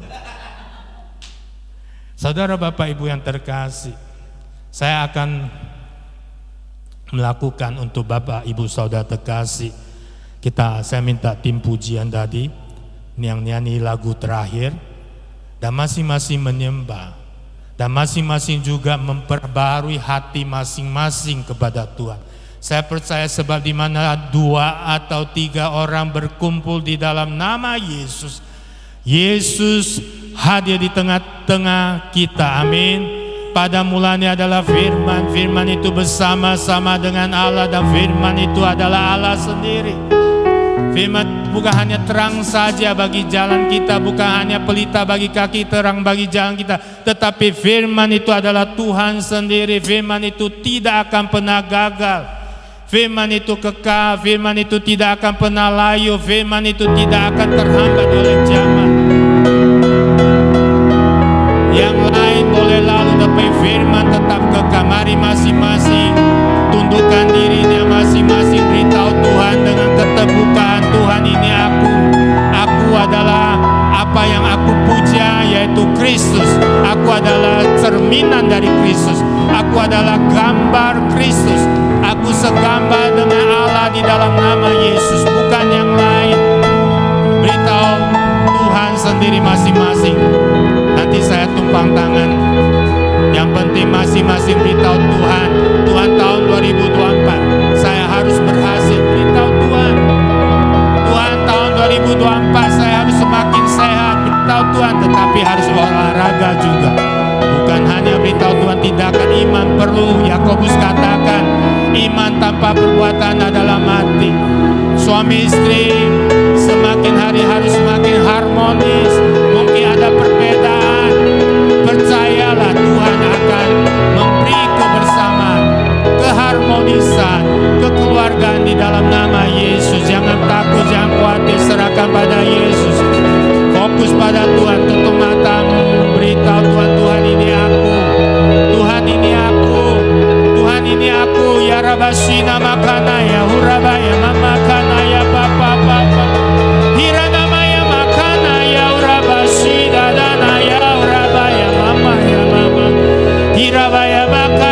Saudara, Bapak Ibu yang terkasih, saya akan melakukan untuk Bapak Ibu Saudara terkasih. Saya minta tim pujian tadi yang nyanyi lagu terakhir, dan masing-masing menyembah, dan masing-masing juga memperbarui hati masing-masing kepada Tuhan. Saya percaya sebab di mana 2 atau 3 orang berkumpul di dalam nama Yesus, Yesus hadir di tengah-tengah kita. Amin. Pada mulanya adalah firman, firman itu bersama-sama dengan Allah, dan firman itu adalah Allah sendiri. Firman bukan hanya terang saja bagi jalan kita, bukan hanya pelita bagi kaki, terang bagi jalan kita, tetapi firman itu adalah Tuhan sendiri. Firman itu tidak akan pernah gagal, firman itu kekal, firman itu tidak akan pernah layu, firman itu tidak akan terhambat oleh zaman. Yang lain boleh lalu, tapi firman tetap kekal. Mari masing-masing tundukkan dirinya, masing-masing beritahu Tuhan dengan keterbukaan, Tuhan ini aku adalah apa yang aku puja, yaitu Kristus. Aku adalah cerminan dari Kristus, aku adalah gambar Kristus. Aku segambar dengan Allah di dalam nama Yesus, bukan yang lain. Beritahu Tuhan sendiri masing-masing. Nanti saya tumpang tangan. Yang penting masing-masing beritahu Tuhan. Tuhan, tahun 2024 saya harus berhasil. Beritahu Tuhan. Tuhan, tahun 2024 saya harus semakin sehat. Beritahu Tuhan, tetapi harus olahraga juga. Bukan hanya beritahu Tuhan, tindakan iman perlu. Yakobus katakan, iman tanpa perbuatan adalah mati. Suami istri semakin hari harus semakin harmonis. Mungkin ada perbedaan, percayalah Tuhan akan memberi kebersamaan, keharmonisan, kekeluargaan di dalam nama Yesus. Jangan takut, jangan khawatir, serahkan pada Yesus. Fokus pada Tuhan, tutup matamu, beritahu Tuhan, Tuhan ini aku, Tuhan ini aku, Tuhan ini aku. Ya Rabashina makana ya hurabaya mamakana ya papa papa. Hirana maya makana ya urabashida dana ya urabaya mama ya mama. Hirabaya makana